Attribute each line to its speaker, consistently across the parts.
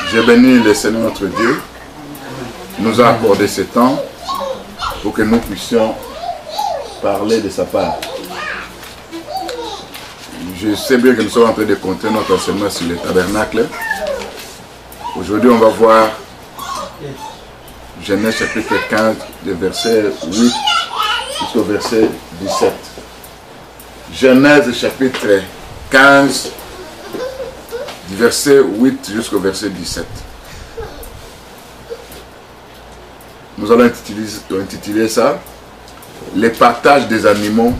Speaker 1: Je bénis le Seigneur notre Dieu, qui nous a accordé ce temps pour que nous puissions parler de sa part. Je sais bien que nous sommes en train de continuer notre enseignement sur le tabernacle. Aujourd'hui, on va voir Genèse chapitre 15, de verset 8 jusqu'au verset 17. Genèse chapitre 15, du verset 8 jusqu'au verset 17. Nous allons intituler ça « Les partages des animaux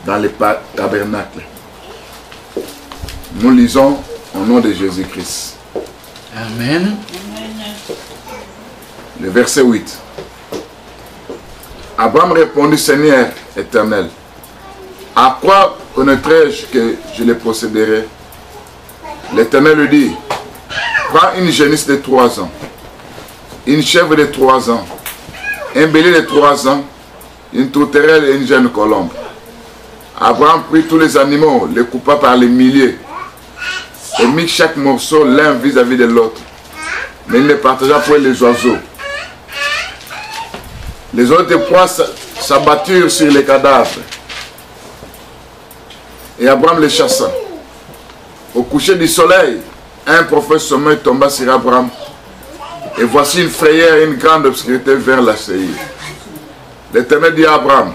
Speaker 1: dans les tabernacles ». Nous lisons au nom de Jésus-Christ.
Speaker 2: Amen.
Speaker 1: Le verset 8. Abraham répondit, Seigneur éternel, à quoi connaîtrai-je que je les posséderai? L'Éternel lui dit, prends une génisse de 3 ans, une chèvre de 3 ans, un bélier de 3 ans, une tourterelle et une jeune colombe. Abraham prit tous les animaux, les coupa par les milliers, et mit chaque morceau l'un vis-à-vis de l'autre. Mais il ne partagea point les oiseaux. Les autres proies s'abatturent sur les cadavres. Et Abraham les chassa. Au coucher du soleil, un profond sommeil tomba sur Abraham. Et voici une frayeur et une grande obscurité vers la Séhir. L'Éternel dit à Abraham,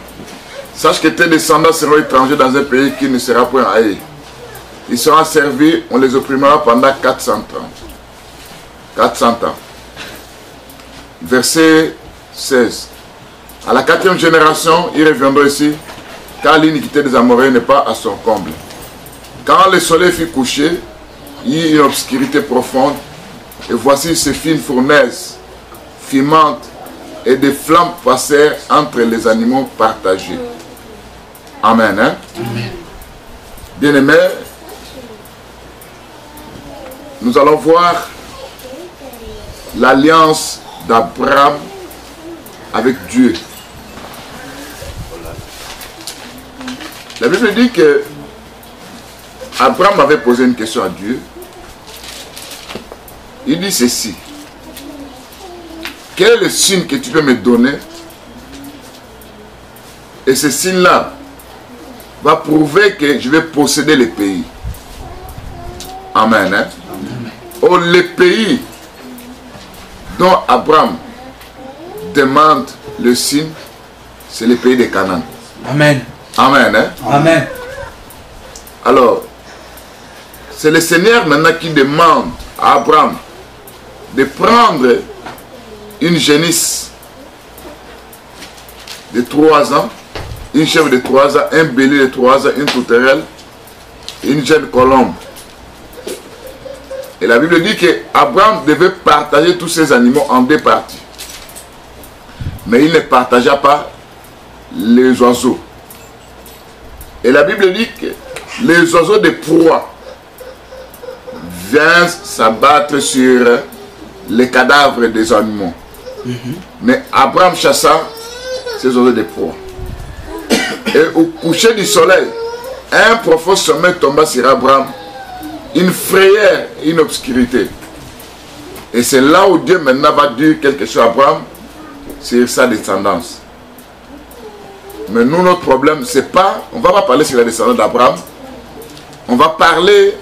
Speaker 1: sache que tes descendants seront étrangers dans un pays qui ne sera point haï. Ils seront servis, on les opprimera pendant 400 ans. 400 ans. Verset 16. À la 4e génération, ils reviendront ici, car l'iniquité des Amoréens n'est pas à son comble. Quand le soleil fut couché, il y eut une obscurité profonde, et voici ces fines fournaises, fumantes, et des flammes passèrent entre les animaux partagés. Amen. Hein?
Speaker 2: Amen.
Speaker 1: Bien-aimés, nous allons voir l'alliance d'Abraham avec Dieu. La Bible dit que Abraham avait posé une question à Dieu. Il dit ceci. Quel est le signe que tu peux me donner? Et ce signe-là va prouver que je vais posséder les pays. Amen. Hein? Oh, les pays dont Abraham demande le signe, c'est les pays de Canaan.
Speaker 2: Amen.
Speaker 1: Amen. Hein?
Speaker 2: Amen.
Speaker 1: Alors, c'est le Seigneur maintenant qui demande à Abraham de prendre une génisse de 3 ans, une chèvre de 3 ans, un bélier de 3 ans, une tourterelle, une jeune colombe. Et la Bible dit qu'Abraham devait partager tous ces animaux en 2 parties. Mais il ne partagea pas les oiseaux. Et la Bible dit que les oiseaux de proie viennent s'abattre sur les cadavres des animaux. Mais Abraham chassa ces oiseaux de proie. Et au coucher du soleil, un profond sommeil tomba sur Abraham, une frayeur, une obscurité. Et c'est là où Dieu maintenant va dire quelque chose à Abraham sur sa descendance. Mais nous, notre problème, c'est pas, on ne va pas parler sur la descendance d'Abraham, on va parler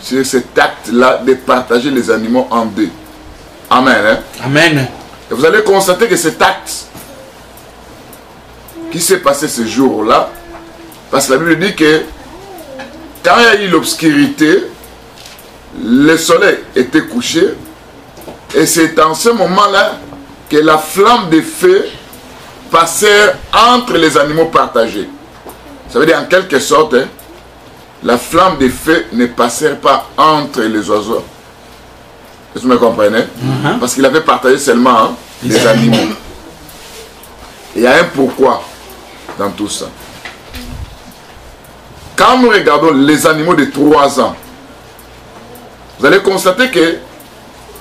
Speaker 1: sur cet acte-là de partager les animaux en 2. Amen. Hein?
Speaker 2: Amen.
Speaker 1: Et vous allez constater que cet acte qui s'est passé ce jour-là, parce que la Bible dit que quand il y a eu l'obscurité, le soleil était couché, et c'est en ce moment-là que la flamme de feu passait entre les animaux partagés. Ça veut dire en quelque sorte, hein, la flamme de feu ne passait pas entre les oiseaux. Est-ce que vous me comprenez? Parce qu'il avait partagé seulement hein, les animaux. Et il y a un pourquoi dans tout ça. Quand nous regardons les animaux de 3 ans, vous allez constater que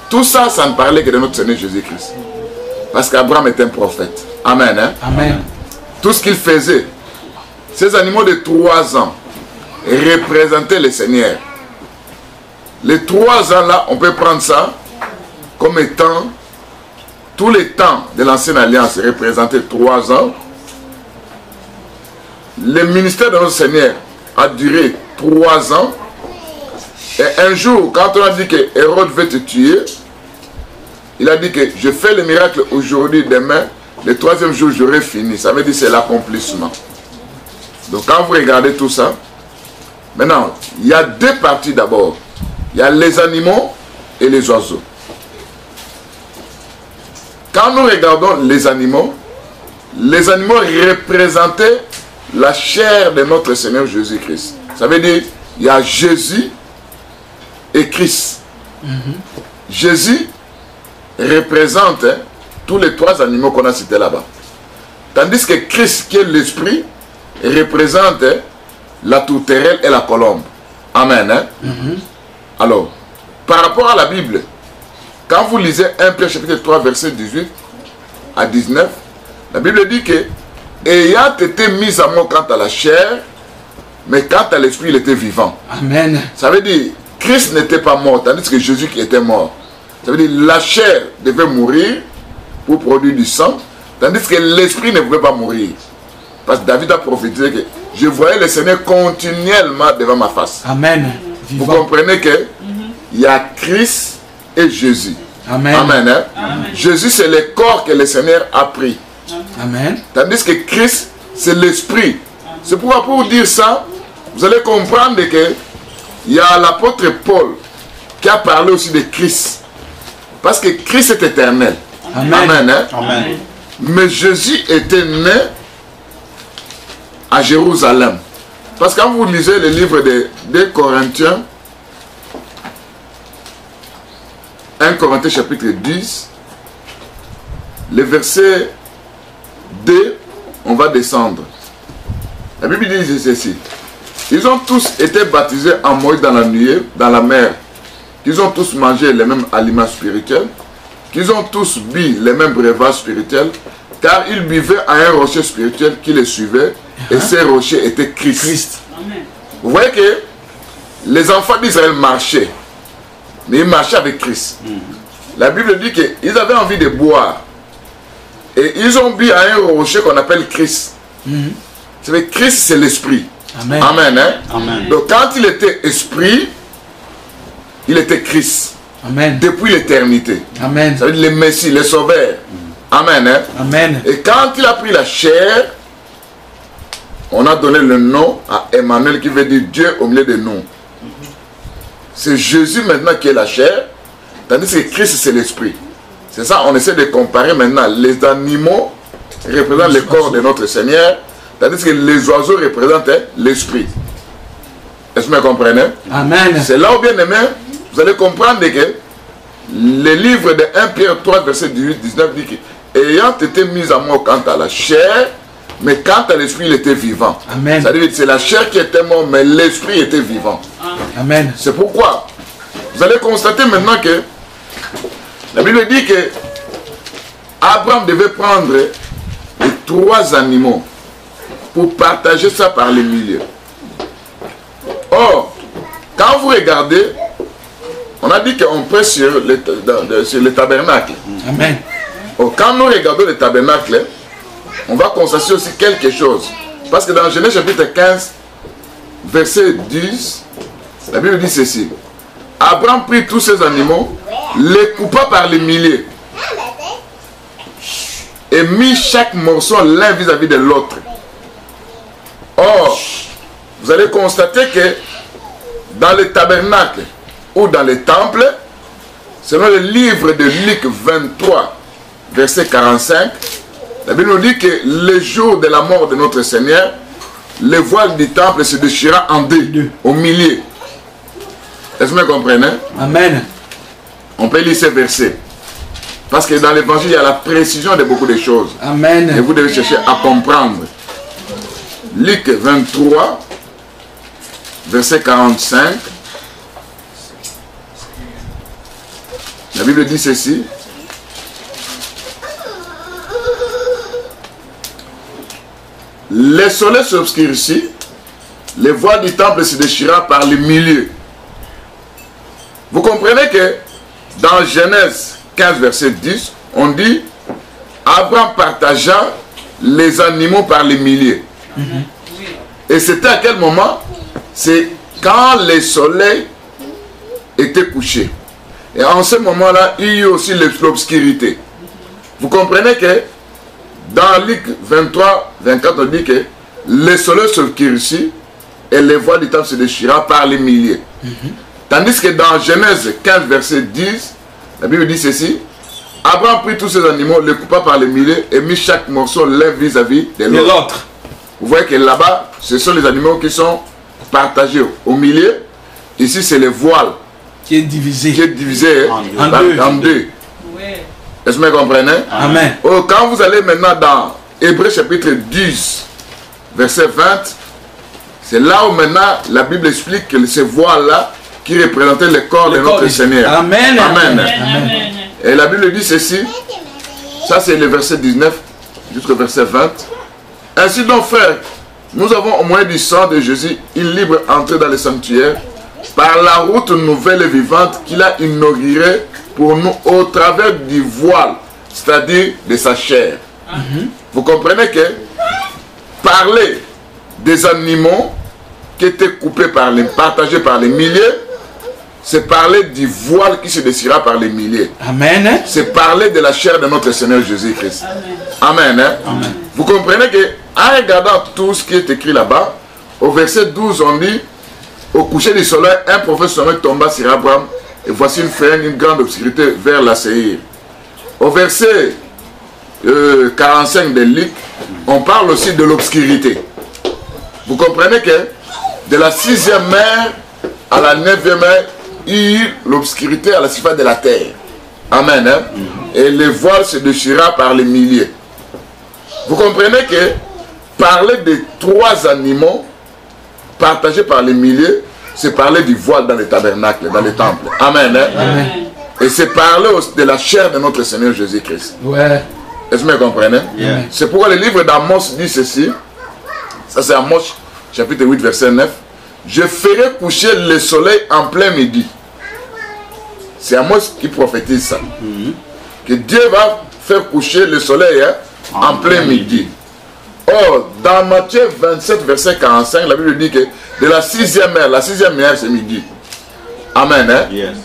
Speaker 1: tout ça, ça ne parlait que de notre Seigneur Jésus-Christ. Parce qu'Abraham est un prophète. Amen. Hein?
Speaker 2: Amen.
Speaker 1: Tout ce qu'il faisait, ces animaux de 3 ans représentaient le Seigneur. les 3 ans là, on peut prendre ça comme étant tous les temps de l'ancienne alliance représentés 3 ans. Le ministère de notre Seigneur a duré 3 ans. Et un jour, quand on a dit que Hérode veut te tuer, il a dit que je fais le miracle aujourd'hui, demain, le 3e jour j'aurai fini. Ça veut dire que c'est l'accomplissement. Donc quand vous regardez tout ça, maintenant, il y a 2 parties d'abord. Il y a les animaux et les oiseaux. Quand nous regardons les animaux représentaient la chair de notre Seigneur Jésus-Christ. Ça veut dire, il y a Jésus et Christ. Jésus représente tous les 3 animaux qu'on a cités là-bas. Tandis que Christ, qui est l'esprit, représente la tourterelle et la colombe. Amen. Alors, par rapport à la Bible, quand vous lisez 1 Pierre chapitre 3, verset 18 à 19, la Bible dit que ayant été mis à mort quant à la chair, mais quant à l'esprit, il était vivant.
Speaker 2: Amen.
Speaker 1: Ça veut dire, Christ n'était pas mort, tandis que Jésus qui était mort. Ça veut dire, la chair devait mourir pour produire du sang, tandis que l'esprit ne pouvait pas mourir. Parce que David a prophétisé que je voyais le Seigneur continuellement devant ma face.
Speaker 2: Amen.
Speaker 1: Vous comprenez que il y a Christ et Jésus.
Speaker 2: Amen.
Speaker 1: Amen. Amen. Jésus, c'est le corps que le Seigneur a pris.
Speaker 2: Amen.
Speaker 1: Tandis que Christ, c'est l'esprit. C'est pourquoi, pour dire ça, vous allez comprendre que il y a l'apôtre Paul qui a parlé aussi de Christ. Parce que Christ est éternel.
Speaker 2: Amen.
Speaker 1: Amen.
Speaker 3: Amen.
Speaker 1: Mais Jésus était né à Jérusalem. Parce que quand vous lisez le livre des Corinthiens, 1 Corinthiens chapitre 10, le verset 2, on va descendre. La Bible dit ceci. Ils ont tous été baptisés en Moïse dans la nuée, dans la mer. Qu'ils ont tous mangé les mêmes aliments spirituels. Qu'ils ont tous bu les mêmes breuvages spirituels. Car ils buvaient à un rocher spirituel qui les suivait. Et ces rochers étaient Christ. Vous voyez que les enfants d'Israël marchaient. Mais ils marchaient avec Christ. La Bible dit qu'ils avaient envie de boire. Et ils ont bu à un rocher qu'on appelle Christ. C'est vrai, Christ, c'est l'esprit.
Speaker 2: Amen.
Speaker 1: Amen, hein?
Speaker 3: Amen.
Speaker 1: Donc quand il était esprit, il était Christ.
Speaker 2: Amen.
Speaker 1: Depuis l'éternité.
Speaker 2: Amen.
Speaker 1: Ça veut dire le Messie, le Sauveur. Amen, hein?
Speaker 2: Amen.
Speaker 1: Et quand il a pris la chair, on a donné le nom à Emmanuel qui veut dire Dieu au milieu de nous. C'est Jésus maintenant qui est la chair, tandis que Christ c'est l'esprit. C'est ça, on essaie de comparer maintenant. Les animaux représentent le corps de notre Seigneur, tandis que les oiseaux représentent l'esprit. Est-ce que vous me comprenez?
Speaker 2: Amen.
Speaker 1: C'est là où, bien aimé, vous allez comprendre que le livre de 1 Pierre 3, verset 18-19 dit que ayant été mis à mort quant à la chair, mais quant à l'esprit, il était vivant.
Speaker 2: Amen.
Speaker 1: C'est-à-dire que c'est la chair qui était morte, mais l'esprit était vivant.
Speaker 2: Amen.
Speaker 1: C'est pourquoi vous allez constater maintenant que la Bible dit que Abraham devait prendre les 3 animaux pour partager ça par les milieux. Or, quand vous regardez, on a dit qu'on prêche sur le tabernacle.
Speaker 2: Amen.
Speaker 1: Or, quand nous regardons le tabernacle, on va constater aussi quelque chose. Parce que dans Genèse chapitre 15, verset 10, la Bible dit ceci. Abraham prit tous ces animaux, les coupa par les milliers et mit chaque morceau l'un vis-à-vis de l'autre. Or, vous allez constater que dans le tabernacle ou dans les temples, selon le livre de Luc 23, verset 45, la Bible nous dit que le jour de la mort de notre Seigneur, le voile du temple se déchira en deux, au milieu. Est-ce que vous me comprenez?
Speaker 2: Amen.
Speaker 1: On peut lire ces versets. Parce que dans l'évangile, il y a la précision de beaucoup de choses.
Speaker 2: Amen.
Speaker 1: Et vous devez chercher à comprendre. Luc 23, verset 45. La Bible dit ceci. Le soleil s'obscurcit, le voile du temple se déchira par le milieu. comprenez que dans Genèse 15, verset 10, on dit Abraham partagea les animaux par les milliers. Et c'était à quel moment? C'est quand le soleil était couché. Et en ce moment-là, il y a eu aussi l'obscurité. Vous comprenez que dans Luc 23, 24, on dit que le soleil s'obscurcit et les voiles du temple se déchira par les milliers. Tandis que dans Genèse 15, verset 10, la Bible dit ceci. Abraham prit tous ces animaux, les coupa par les milliers et mit chaque morceau l'un vis-à-vis de l'autre. Vous voyez que là-bas, ce sont les animaux qui sont partagés au milieu. Ici, c'est le voile
Speaker 2: qui est divisé,
Speaker 1: en deux. Est-ce que vous comprenez?
Speaker 2: Amen.
Speaker 1: Oh, quand vous allez maintenant dans Hébreux chapitre 10, verset 20, c'est là où maintenant la Bible explique que ce voile-là qui représentait le corps de notre Seigneur.
Speaker 2: Amen.
Speaker 1: Amen. Amen. Et la Bible dit ceci, ça c'est le verset 19 jusqu'au verset 20. Ainsi donc frères, nous avons au moyen du sang de Jésus une libre entrée dans le sanctuaire par la route nouvelle et vivante qu'il a inaugurée pour nous au travers du voile, c'est-à-dire de sa chair. Vous comprenez que parler des animaux qui étaient coupés partagés par les milliers, c'est parler du voile qui se déchira par les milliers.
Speaker 2: Amen.
Speaker 1: C'est parler de la chair de notre Seigneur Jésus-Christ. Amen. Amen. Vous comprenez que en regardant tout ce qui est écrit là-bas, au verset 12, on dit au coucher du soleil, un prophète sommet tomba sur Abraham, et voici une grande obscurité vers la Séhir. Au verset 45 de Luc, on parle aussi de l'obscurité. Vous comprenez que de la 6e mer à la 9e mer, il y a eu l'obscurité à la surface de la terre. Amen. Hein? Et le voile se déchira par les milliers. Vous comprenez que parler de 3 animaux partagés par les milliers, c'est parler du voile dans les tabernacles, dans les temples. Amen. Hein? Amen. Et c'est parler de la chair de notre Seigneur Jésus-Christ.
Speaker 2: Ouais.
Speaker 1: Est-ce que vous comprenez? Yeah. C'est pourquoi le livre d'Amos dit ceci. Ça c'est Amos chapitre 8 verset 9. Je ferai coucher le soleil en plein midi. C'est Amos qui prophétise ça. Que Dieu va faire coucher le soleil en plein midi. Or, dans Matthieu 27 verset 45, la Bible dit que de la 6e mer, la 6e mer c'est midi. Amen. Hein? Yes.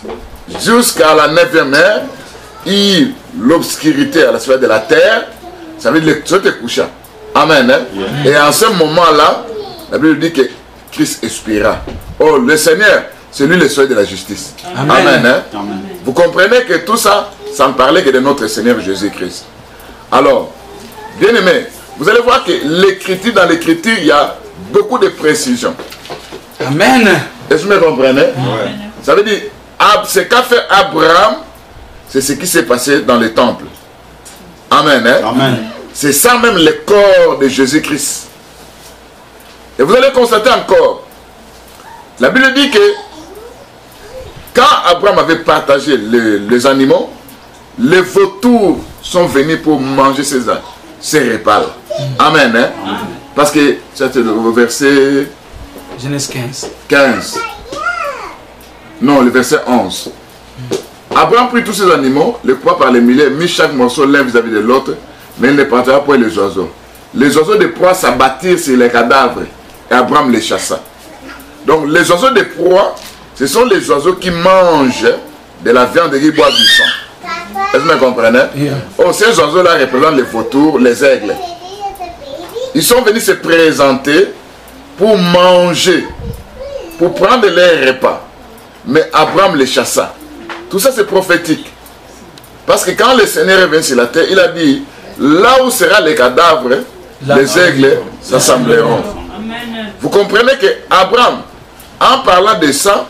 Speaker 1: Jusqu'à la 9e mer, il y a l'obscurité à la surface de la terre, ça veut dire que tu te couches. Amen. Hein? Yes. Et en ce moment-là, la Bible dit que Christ expira. Oh, le Seigneur, c'est lui le soleil de la justice. Amen. Amen, hein? Amen. Vous comprenez que tout ça, ça ne parlait que de notre Seigneur Jésus-Christ. Alors, bien aimé, vous allez voir que l'écriture, dans l'écriture, il y a beaucoup de précisions.
Speaker 2: Amen.
Speaker 1: Est-ce que vous me comprenez? Ouais. Ça veut dire, ce qu'a fait Abraham, c'est ce qui s'est passé dans le temple. Amen. Hein? Amen. C'est ça même le corps de Jésus-Christ. Et vous allez constater encore, la Bible dit que quand Abraham avait partagé les animaux, les vautours sont venus pour manger ces repas. Amen. Hein? Amen. Parce que c'est le verset...
Speaker 2: Genèse
Speaker 1: 15. Non, le verset 11. Abraham prit tous ces animaux, les poids par les milliers, mit chaque morceau l'un vis-à-vis de l'autre, mais il ne partagea point les oiseaux. Les oiseaux de proie s'abattirent sur les cadavres, et Abraham les chassa. Donc les oiseaux de proie, ce sont les oiseaux qui mangent de la viande et qui boivent du sang. Est-ce que vous comprenez? Yeah. Oh, ces oiseaux-là représentent les vautours, les aigles. Ils sont venus se présenter pour manger, pour prendre leur repas. Mais Abraham les chassa. Tout ça c'est prophétique. Parce que quand le Seigneur est venu sur la terre, il a dit, là où sera les cadavres, les aigles s'assembleront. Vous comprenez que Abraham, en parlant de ça,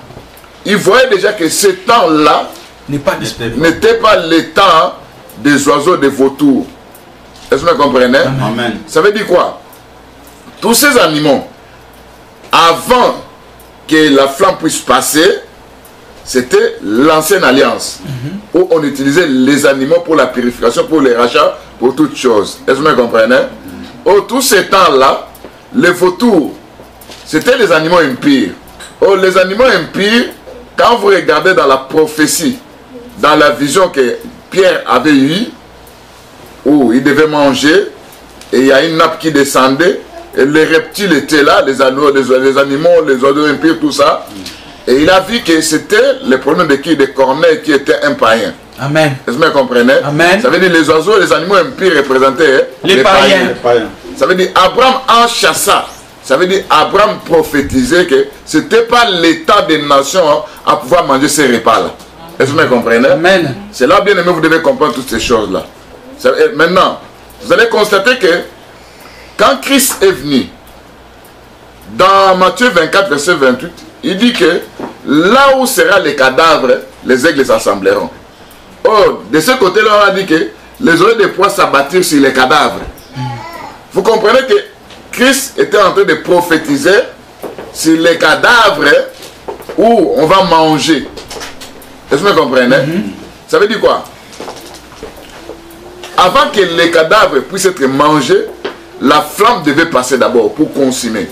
Speaker 1: il voyait déjà que ce temps-là n'était pas le temps des oiseaux, des vautours. Est-ce que vous comprenez? Amen. Ça veut dire quoi? Tous ces animaux, avant que la flamme puisse passer, c'était l'ancienne alliance, où on utilisait les animaux pour la purification, pour les rachats, pour toutes choses. Est-ce que vous comprenez? Oh, tous ces temps-là, les vautours, c'était les animaux impurs. Oh, les animaux impurs, quand vous regardez dans la prophétie, dans la vision que Pierre avait eue, où il devait manger, et il y a une nappe qui descendait, et les reptiles étaient là, les animaux, les oiseaux impurs, tout ça. Et il a vu que c'était le problème de qui? De Corneille, qui était un païen.
Speaker 2: Amen.
Speaker 1: Est-ce que vous comprenez?
Speaker 2: Amen.
Speaker 1: Ça veut dire les oiseaux, les animaux impurs représentaient
Speaker 2: les païens.
Speaker 1: Ça veut dire Abraham en chassa. Ça veut dire Abraham prophétisait que ce n'était pas l'état des nations à pouvoir manger ces repas-là. Est-ce que vous comprenez?
Speaker 2: Amen.
Speaker 1: C'est là, bien aimé, vous devez comprendre toutes ces choses-là. Maintenant, vous allez constater que quand Christ est venu, dans Matthieu 24, verset 28, il dit que là où sera les cadavres, les aigles s'assembleront. Oh, de ce côté-là, on a dit que les oreilles de poids s'abattirent sur les cadavres. Vous comprenez que Christ était en train de prophétiser sur les cadavres où on va manger. Est-ce que vous comprenez? Ça veut dire quoi? Avant que les cadavres puissent être mangés, la flamme devait passer d'abord pour consumer.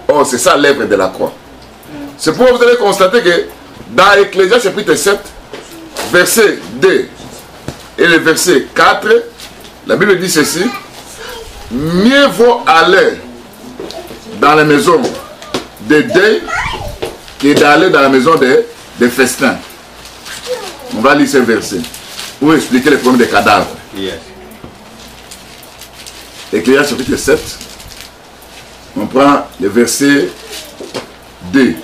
Speaker 1: Oh, c'est ça l'œuvre de la croix. C'est pourquoi vous allez constater que dans Ecclésiaste chapitre 7, verset 2 et le verset 4, la Bible dit ceci: mieux vaut aller dans la maison de deuil que d'aller dans la maison de festin. On va lire ce verset pour expliquer les problèmes des cadavres.
Speaker 3: Yes.
Speaker 1: Ecclésiaste chapitre 7, on prend le verset 2.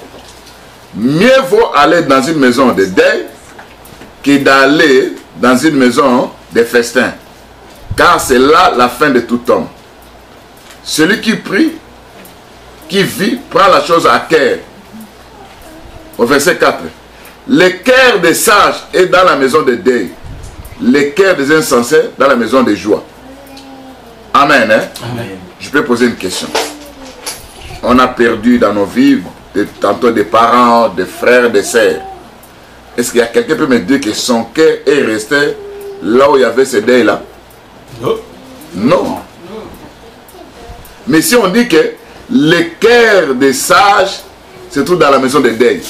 Speaker 1: Mieux vaut aller dans une maison de deuil que d'aller dans une maison de festin, car c'est là la fin de tout homme. Celui qui prie, qui vit, prend la chose à cœur. Au verset 4. Le cœur des sages est dans la maison de deuil, le cœur des insensés dans la maison de joie. Amen. Hein?
Speaker 2: Amen.
Speaker 1: Je peux poser une question. On a perdu dans nos vies tantôt des parents, des frères, des sœurs. Est-ce qu'il y a quelqu'un qui peut me dire que son cœur est resté là où il y avait ce deuil-là?
Speaker 2: Non.
Speaker 1: Non. Mais si on dit que le cœur des sages se trouve dans la maison de deuil.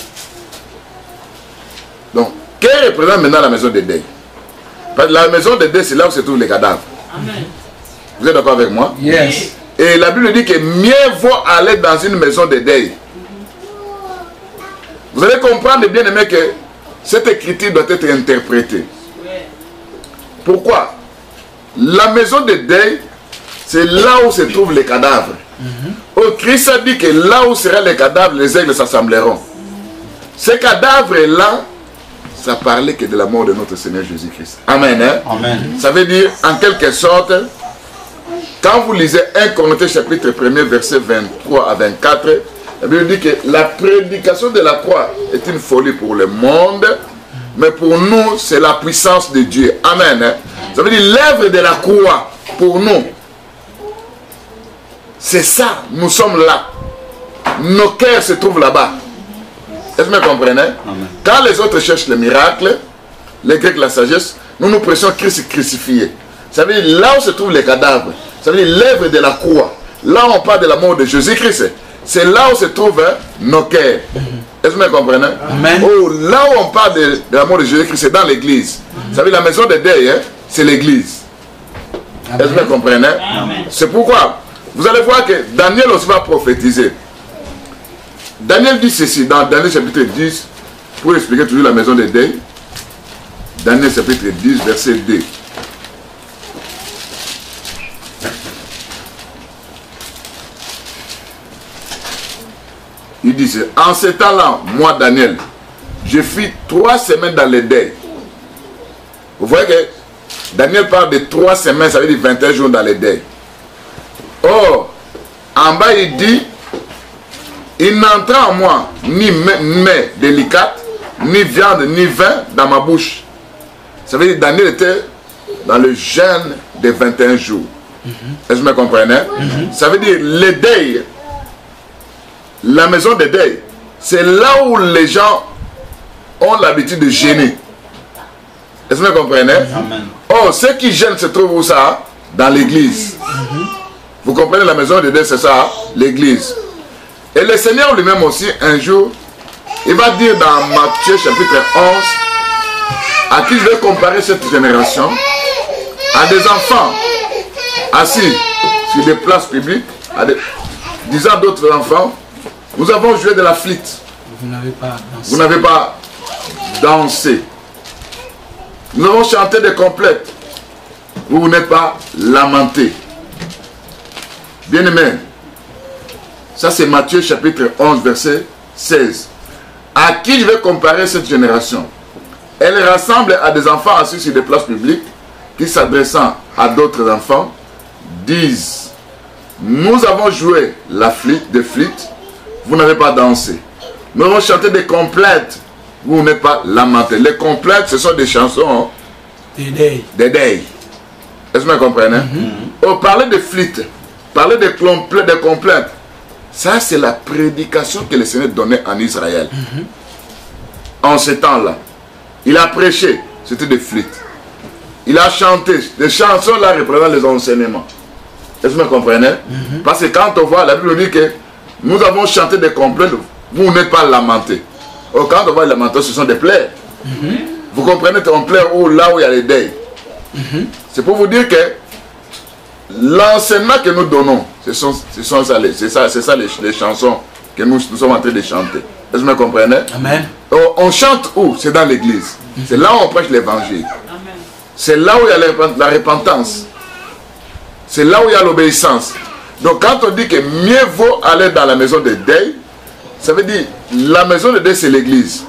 Speaker 1: Donc, que représente maintenant la maison de deuil? Parce que la maison de deuil, c'est là où se trouvent les cadavres.
Speaker 4: Amen.
Speaker 1: Vous êtes d'accord avec moi?
Speaker 2: Yes.
Speaker 1: Et la Bible dit que mieux vaut aller dans une maison de deuil. Vous allez comprendre, bien aimé, que cette écriture doit être interprétée. Pourquoi? La maison de deuil, c'est là où se trouvent les cadavres. Oh, Christ a dit que là où seraient les cadavres, les aigles s'assembleront. Ces cadavres-là, ça parlait que de la mort de notre Seigneur Jésus-Christ. Amen. Hein?
Speaker 3: Amen.
Speaker 1: Ça veut dire, en quelque sorte, quand vous lisez 1 Corinthiens chapitre 1er, verset 23 à 24, la Bible dit que la prédication de la croix est une folie pour le monde, mais pour nous, c'est la puissance de Dieu. Amen. Hein? Ça veut dire l'œuvre de la croix, pour nous, c'est ça, nous sommes là. Nos cœurs se trouvent là-bas. Est-ce que vous comprenez?
Speaker 3: Amen.
Speaker 1: Quand les autres cherchent le miracle, les Grecs la sagesse, nous nous prêchons Christ crucifié. Ça veut dire là où se trouvent les cadavres. Ça veut dire l'œuvre de la croix. Là où on parle de la mort de Jésus-Christ, c'est là où se trouvent nos cœurs. Est-ce que vous comprenez?
Speaker 2: Amen.
Speaker 1: Oh, là où on parle de la mort de Jésus-Christ, c'est dans l'église. Ça veut dire la maison de deuil, hein, c'est l'église. Est-ce que vous comprenez? C'est pourquoi vous allez voir que Daniel aussi va prophétiser. Daniel dit ceci dans Daniel chapitre 10, pour expliquer toujours la maison de deuil. Daniel chapitre 10, verset 2. Il dit, en ce temps-là, moi Daniel, je fis 3 semaines dans le deuil. Vous voyez que Daniel parle de 3 semaines, ça veut dire 21 jours dans le deuil. Or, en bas il dit, il n'entra en moi ni mets délicate, ni viande, ni vin dans ma bouche. Ça veut dire que Daniel était dans le jeûne de 21 jours. Est-ce que vous me comprenez? Ça veut dire le deuil, la maison de deuil, c'est là où les gens ont l'habitude de jeûner. Est-ce que vous me comprenez?
Speaker 3: Amen.
Speaker 1: Oh, ceux qui gênent se trouvent où ça? Dans l'église. Vous comprenez, la maison de deuil, c'est ça, l'église. Et le Seigneur lui-même aussi, un jour, il va dire dans Matthieu chapitre 11, à qui je vais comparer cette génération, à des enfants assis sur des places publiques, disant d'autres enfants, nous avons joué de la flûte.
Speaker 2: Vous n'avez pas dansé.
Speaker 1: Vous n'avez pas dansé. Nous avons chanté des complètes. Vous n'êtes pas lamenté. Bien-aimés, ça c'est Matthieu chapitre 11 verset 16. À qui je vais comparer cette génération? Elle rassemble à des enfants assis sur des places publiques qui, s'adressant à d'autres enfants, disent: nous avons joué des flûtes, vous n'avez pas dansé. Nous avons chanté des complètes, vous n'êtes pas lamenté. Les complètes, ce sont des chansons des deuils. Est-ce que vous comprenez? Oh, parler de flûtes, parler des complètes, ça c'est la prédication que le Seigneur donnait en Israël. En ce temps-là, il a prêché, c'était des flûtes. Il a chanté, les chansons là représentent les enseignements. Est-ce que vous comprenez? Parce que quand on voit, la Bible dit que nous avons chanté des complètes, vous n'êtes pas lamenté. Oh, quand on voit les lamentations, ce sont des plaies. Vous comprenez, on plaît là où il y a les deuils. C'est pour vous dire que l'enseignement que nous donnons, c'est ça les chansons que nous sommes en train de chanter. Est-ce que vous comprenez?
Speaker 2: Amen.
Speaker 1: On chante où? C'est dans l'église. C'est là où on prêche l'évangile. C'est là où il y a la repentance. C'est là où il y a l'obéissance. Donc quand on dit que mieux vaut aller dans la maison de deuil, ça veut dire la maison de deuil c'est l'église.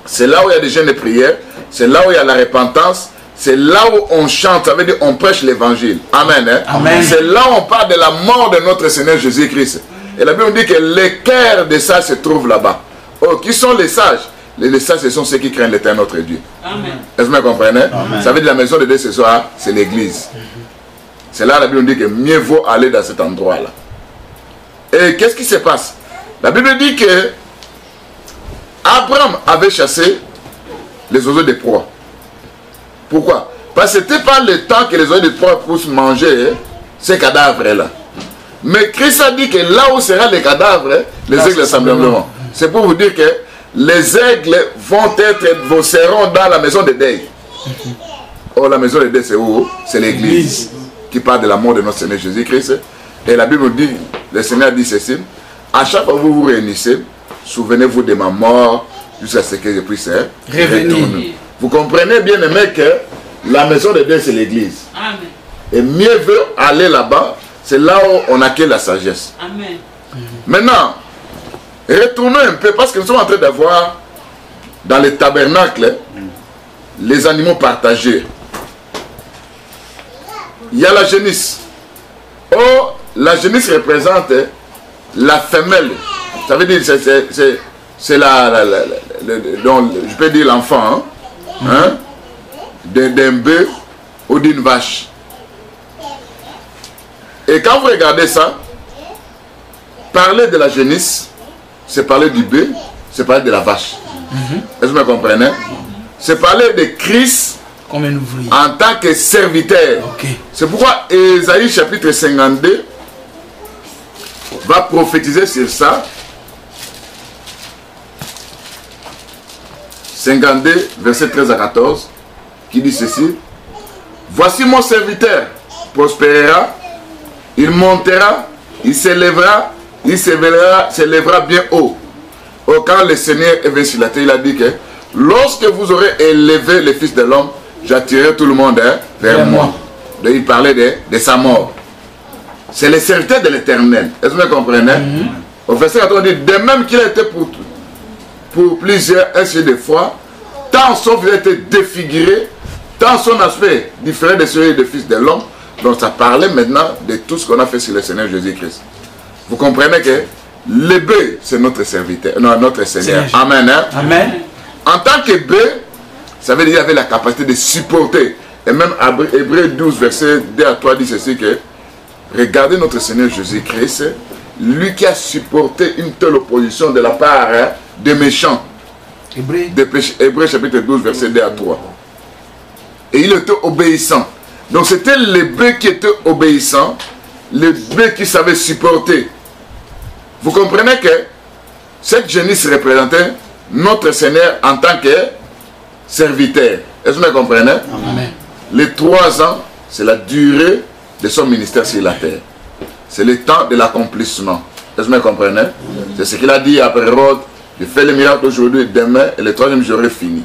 Speaker 1: C'est là où il y a des jeûnes de prière. C'est là où il y a la repentance. C'est là où on chante, ça veut dire on prêche l'évangile. Amen. Hein? Amen. C'est là où on parle de la mort de notre Seigneur Jésus-Christ. Et la Bible dit que les cœurs des sages se trouvent là-bas. Oh, qui sont les sages? Les sages, ce sont ceux qui craignent l'Éternel notre Dieu. Amen. Est-ce que vous comprenez? Amen. Ça veut dire la maison de Dieu ce soir, c'est l'église. C'est là la Bible dit que mieux vaut aller dans cet endroit-là. Et qu'est-ce qui se passe? La Bible dit que Abraham avait chassé les oiseaux de proie. Pourquoi? Parce que ce n'était pas le temps que les oiseaux de proie puissent manger ces cadavres-là. Mais Christ a dit que là où seront les cadavres, les aigles s'assembleront. C'est pour vous dire que les aigles seront dans la maison de deuil. Oh, la maison de deuil, c'est où? C'est l'église qui parle de la mort de notre Seigneur Jésus-Christ. Et la Bible dit, le Seigneur dit ceci: à chaque fois que vous vous réunissez, souvenez-vous de ma mort jusqu'à ce que je puisse revenir. Vous comprenez bien, aimé, que la maison de Dieu, c'est l'église. Et mieux veut aller là-bas, c'est là où on acquiert la sagesse. Amen. Maintenant, retournons un peu, parce que nous sommes en train d'avoir dans les tabernacles les animaux partagés. Il y a la génisse. Oh, la génisse représente la femelle. Ça veut dire c'est je peux dire l'enfant d'un bœuf ou d'une vache. Et quand vous regardez ça, parler de la génisse, c'est parler du bœuf, c'est parler de la vache. Est-ce que vous comprenez? C'est parler de Christ en tant que serviteur. C'est pourquoi Ésaïe chapitre 52 va prophétiser sur ça. 52, verset 13 à 14, qui dit ceci: voici mon serviteur prospérera, il montera, il s'élèvera, il s'élèvera bien haut. Quand le Seigneur est venu sur la terre, il a dit que lorsque vous aurez élevé le Fils de l'homme, j'attirerai tout le monde vers moi. Donc il parlait de sa mort. C'est le serviteur de l'Éternel. Est-ce que vous comprenez? Au verset 14, on dit: de même qu'il a été pour plusieurs ainsi de fois, tant son visage était défiguré, tant son aspect différait de celui du Fils de l'homme. Donc ça parlait maintenant de tout ce qu'on a fait sur le Seigneur Jésus-Christ. Vous comprenez que le bœuf, c'est notre serviteur, non, notre Seigneur. Amen. Hein? Amen. En tant que bœuf, ça veut dire qu'il avait la capacité de supporter. Et même Hébreux 12, verset 2 à 3 dit ceci que regardez notre Seigneur Jésus-Christ, lui qui a supporté une telle opposition de la part des méchants. Hébreux chapitre 12, verset 2 à 3. Et il était obéissant. Donc c'était le bœuf qui était obéissant, le bœuf qui savait supporter. Vous comprenez que cette génisse représentait notre Seigneur en tant que serviteur. Est-ce que vous comprenez?
Speaker 2: Amen.
Speaker 1: Les 3 ans, c'est la durée de son ministère sur la terre. C'est le temps de l'accomplissement. Est-ce que vous comprenez? C'est ce qu'il a dit après Hérode. Je fais le miracle aujourd'hui, demain, et le 3e jour est fini.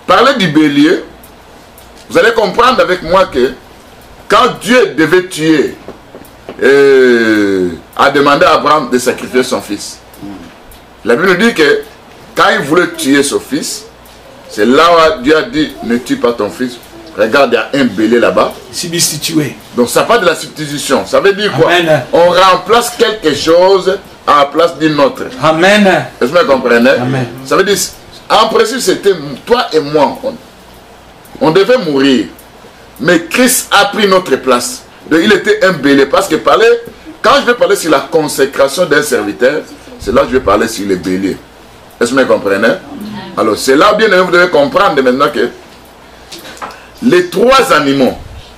Speaker 1: Parler du bélier, vous allez comprendre avec moi que quand Dieu devait tuer, a demandé à Abraham de sacrifier son fils. La Bible nous dit que quand il voulait tuer son fils, c'est là où Dieu a dit, ne tue pas ton fils. Regarde, il y a un bélier là-bas.
Speaker 2: Substitué.
Speaker 1: Donc ça part de la substitution. Ça veut dire quoi?
Speaker 2: Amen.
Speaker 1: On remplace quelque chose à la place d'une autre.
Speaker 2: Amen.
Speaker 1: Est-ce que vous comprenez?
Speaker 2: Amen.
Speaker 1: Ça veut dire, en principe, c'était toi et moi. On devait mourir. Mais Christ a pris notre place. Donc il était un bélier. Parce que quand je vais parler sur la consécration d'un serviteur, c'est là que je vais parler sur les béliers. Est-ce que vous comprenez? Alors c'est là, bien vous devez comprendre maintenant que les 3 animaux,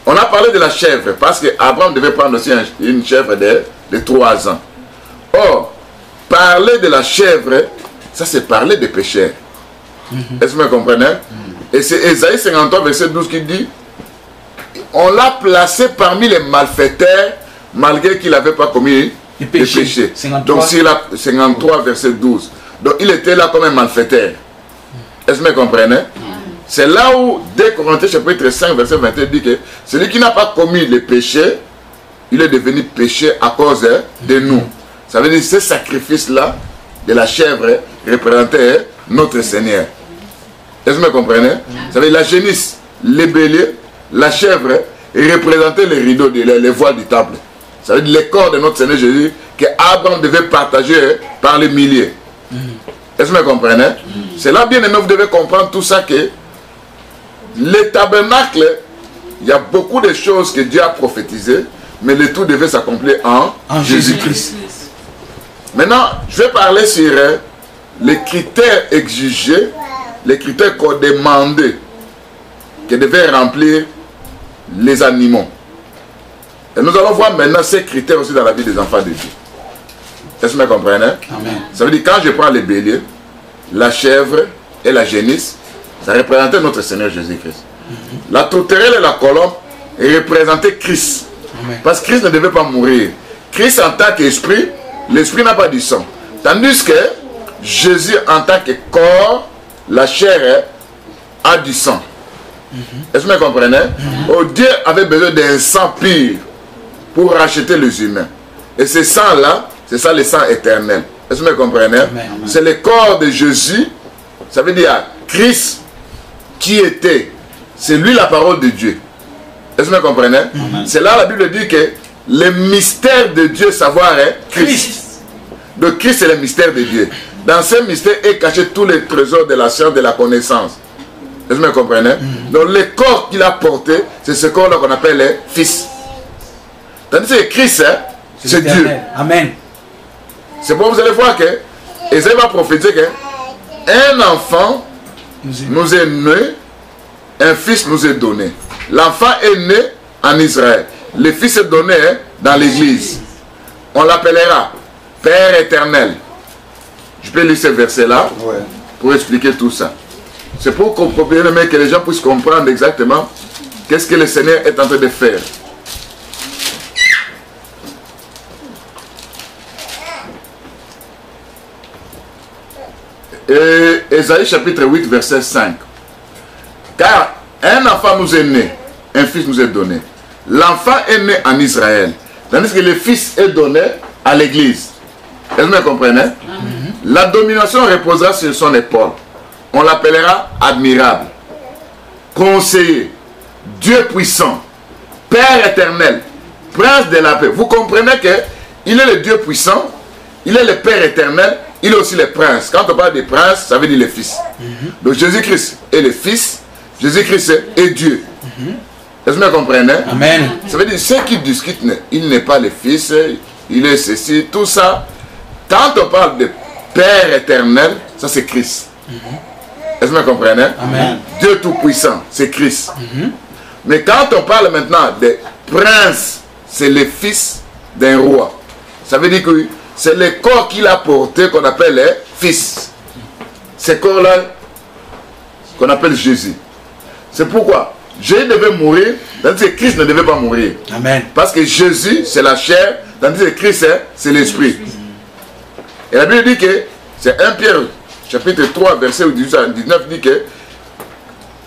Speaker 1: on a parlé de la chèvre, parce qu'Abraham devait prendre aussi une chèvre de 3 ans. Or, parler de la chèvre, ça c'est parler des pécheurs. Est-ce que vous comprenez? Et c'est Ésaïe 53, verset 12 qui dit, on l'a placé parmi les malfaiteurs, malgré qu'il n'avait pas commis les péchés.
Speaker 2: 53.
Speaker 1: Donc c'est la 53, verset 12. Donc il était là comme un malfaiteur. Est-ce que vous comprenez? C'est là où, dès Corinthiens chapitre 5, verset 21, dit que celui qui n'a pas commis les péchés, il est devenu péché à cause de nous. Ça veut dire que ce sacrifice-là, de la chèvre, représentait notre Seigneur. Est-ce que vous comprenez? Ça veut dire la génisse, les béliers, la chèvre, représentait les rideaux, les voiles du temple. Ça veut dire les corps de notre Seigneur Jésus, que Abraham devait partager par les milliers. Est-ce que vous comprenez? C'est là, bien aimé, vous devez comprendre tout ça, que les tabernacles, il y a beaucoup de choses que Dieu a prophétisées, mais le tout devait s'accomplir en Jésus-Christ. Maintenant, je vais parler sur les critères exigés, les critères qu'on demandait, que devaient remplir les animaux. Et nous allons voir maintenant ces critères aussi dans la vie des enfants de Dieu. Est-ce que vous comprenez?
Speaker 2: Amen.
Speaker 1: Ça veut dire, quand je prends les béliers, la chèvre et la génisse, ça représentait notre Seigneur Jésus-Christ. La tourterelle et la colombe représentaient Christ.
Speaker 2: Amen.
Speaker 1: Parce que Christ ne devait pas mourir. Christ en tant qu'esprit, l'esprit n'a pas du sang. Tandis que Jésus en tant que corps, la chair a du sang. Est-ce que vous comprenez? Oh, Dieu avait besoin d'un sang pur pour racheter les humains. Et ce sang-là, c'est ça le sang éternel. Est-ce que vous comprenez? C'est le corps de Jésus. Ça veut dire Christ qui était. C'est lui la parole de Dieu. Est-ce que vous comprenez? C'est là la Bible dit que le mystère de Dieu, savoir est Christ. Donc Christ est le mystère de Dieu. Dans ce mystère est caché tous les trésors de la science, de la connaissance. Est-ce que vous comprenez? Donc le corps qu'il a porté, c'est ce corps-là qu'on appelle le Fils. Tandis que Christ, c'est Dieu.
Speaker 2: Amen.
Speaker 1: C'est pour vous allez voir que Ésaïe va prophétiser qu'un enfant nous est né, un fils nous est donné. L'enfant est né en Israël. Le fils est donné dans l'église. On l'appellera Père éternel. Je peux lire ce verset-là pour expliquer tout ça. C'est pour que les gens puissent comprendre exactement qu'est-ce que le Seigneur est en train de faire. Et Ésaïe chapitre 8 verset 5. Car un enfant nous est né, un fils nous est donné. L'enfant est né en Israël, tandis que le fils est donné à l'église. Est-ce que vous comprenez? La domination reposera sur son épaule. On l'appellera admirable, conseiller, Dieu puissant, Père éternel, Prince de la paix. Vous comprenez que il est le Dieu puissant, il est le Père éternel, il est aussi le prince. Quand on parle des princes, ça veut dire le fils. Donc Jésus-Christ est le fils, Jésus-Christ est Dieu. Est-ce que vous comprenez?
Speaker 2: Amen.
Speaker 1: Ça veut dire ceux qui discutent, il n'est pas le fils, il est ceci, tout ça. Quand on parle de Père éternel, ça c'est Christ. Est-ce que vous comprenez?
Speaker 2: Amen.
Speaker 1: Dieu tout-puissant, c'est Christ. Mais quand on parle maintenant de prince, c'est le fils d'un roi. Ça veut dire que c'est le corps qu'il a porté qu'on appelle les fils. Ce corps-là qu'on appelle Jésus. C'est pourquoi Jésus devait mourir, tandis que Christ ne devait pas mourir.
Speaker 2: Amen.
Speaker 1: Parce que Jésus, c'est la chair, tandis que Christ, c'est l'esprit. Et la Bible dit que, c'est 1 Pierre, chapitre 3, verset 18 à 19, dit que,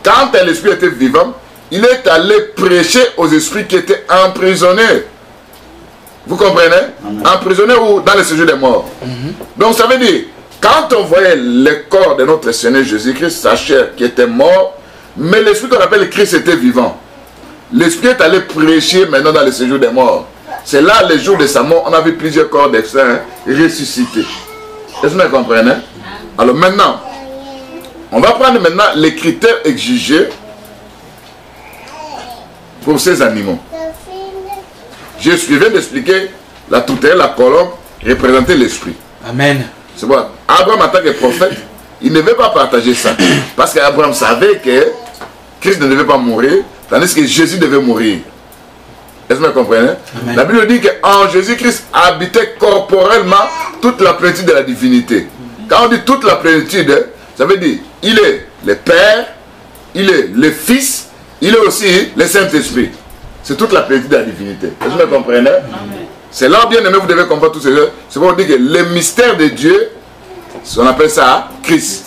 Speaker 1: quand l'esprit était vivant, il est allé prêcher aux esprits qui étaient emprisonnés. Vous comprenez? Amen. Emprisonnés ou dans le séjour des morts. Donc ça veut dire, quand on voyait le corps de notre Seigneur Jésus-Christ, sa chair qui était mort, mais l'esprit qu'on appelle Christ était vivant. L'esprit est allé prêcher maintenant dans le séjour des morts. C'est là, le jour de sa mort, on a vu plusieurs corps des saints ressuscités. Est-ce que vous comprenez? Alors maintenant, on va prendre maintenant les critères exigés pour ces animaux. Je viens d'expliquer la tutelle, la colombe, représentait l'esprit.
Speaker 2: Amen.
Speaker 1: C'est bon. Abraham, en tant que prophète, il ne veut pas partager ça. Parce qu'Abraham savait que Christ ne devait pas mourir, tandis que Jésus devait mourir. Est-ce que vous comprenez? Amen. La Bible dit qu'en Jésus-Christ habitait corporellement toute la plénitude de la divinité. Quand on dit toute la plénitude, ça veut dire il est le Père, il est le Fils, il est aussi le Saint-Esprit. C'est toute la plénitude de la divinité. Est-ce que vous comprenez? C'est là, bien aimé, vous devez comprendre tout cela. C'est pour dire que le mystère de Dieu, on appelle ça Christ.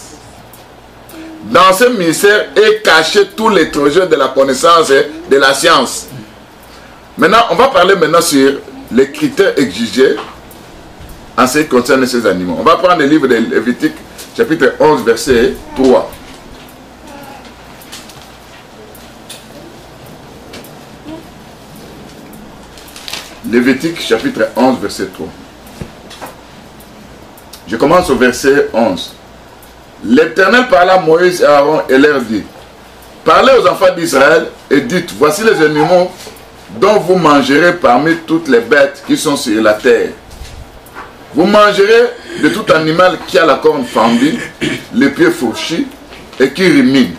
Speaker 1: Dans ce mystère est caché tout les trésors de la connaissance et de la science. Maintenant, on va parler maintenant sur les critères exigés en ce qui concerne ces animaux. On va prendre le livre de Lévitique, chapitre 11, verset 3. Lévitique, chapitre 11, verset 3. Je commence au verset 11. L'Éternel parla à Moïse et à Aaron et leur dit: parlez aux enfants d'Israël et dites: voici les animaux dont vous mangerez parmi toutes les bêtes qui sont sur la terre. Vous mangerez de tout animal qui a la corne fendue, les pieds fourchis et qui rumine.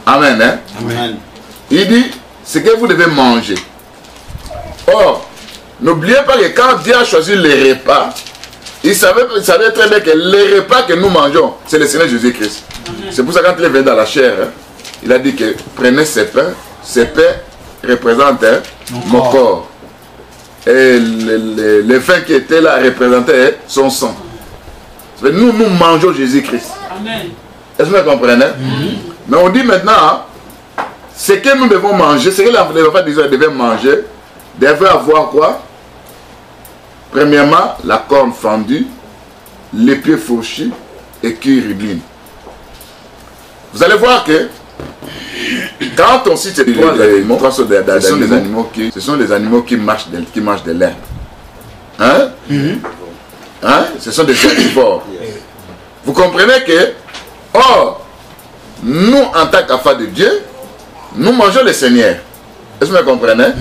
Speaker 1: Amen. Hein? Amen. Il dit ce que vous devez manger. Or, n'oubliez pas que quand Dieu a choisi les repas, il savait très bien que les repas que nous mangeons, c'est le Seigneur Jésus-Christ. C'est pour ça que quand il est venu dans la chair, hein, il a dit que prenez ces pains représentent mon corps. Et le vin qui était là représentait son sang. Nous mangeons Jésus-Christ. Est-ce que vous comprenez? Mais on dit maintenant, ce que nous devons manger, ce que les enfants d'Israël devaient manger, devait avoir quoi? Premièrement, la corne fendue, les pieds fourchis et qui rumine. Vous allez voir que quand on cite ces trois animaux, ce sont des animaux qui mangent de l'herbe. Hein? Hein? Ce sont des herbivores. Vous comprenez que, or, nous en tant qu'enfants de Dieu, nous mangeons le Seigneur. Est-ce que vous comprenez?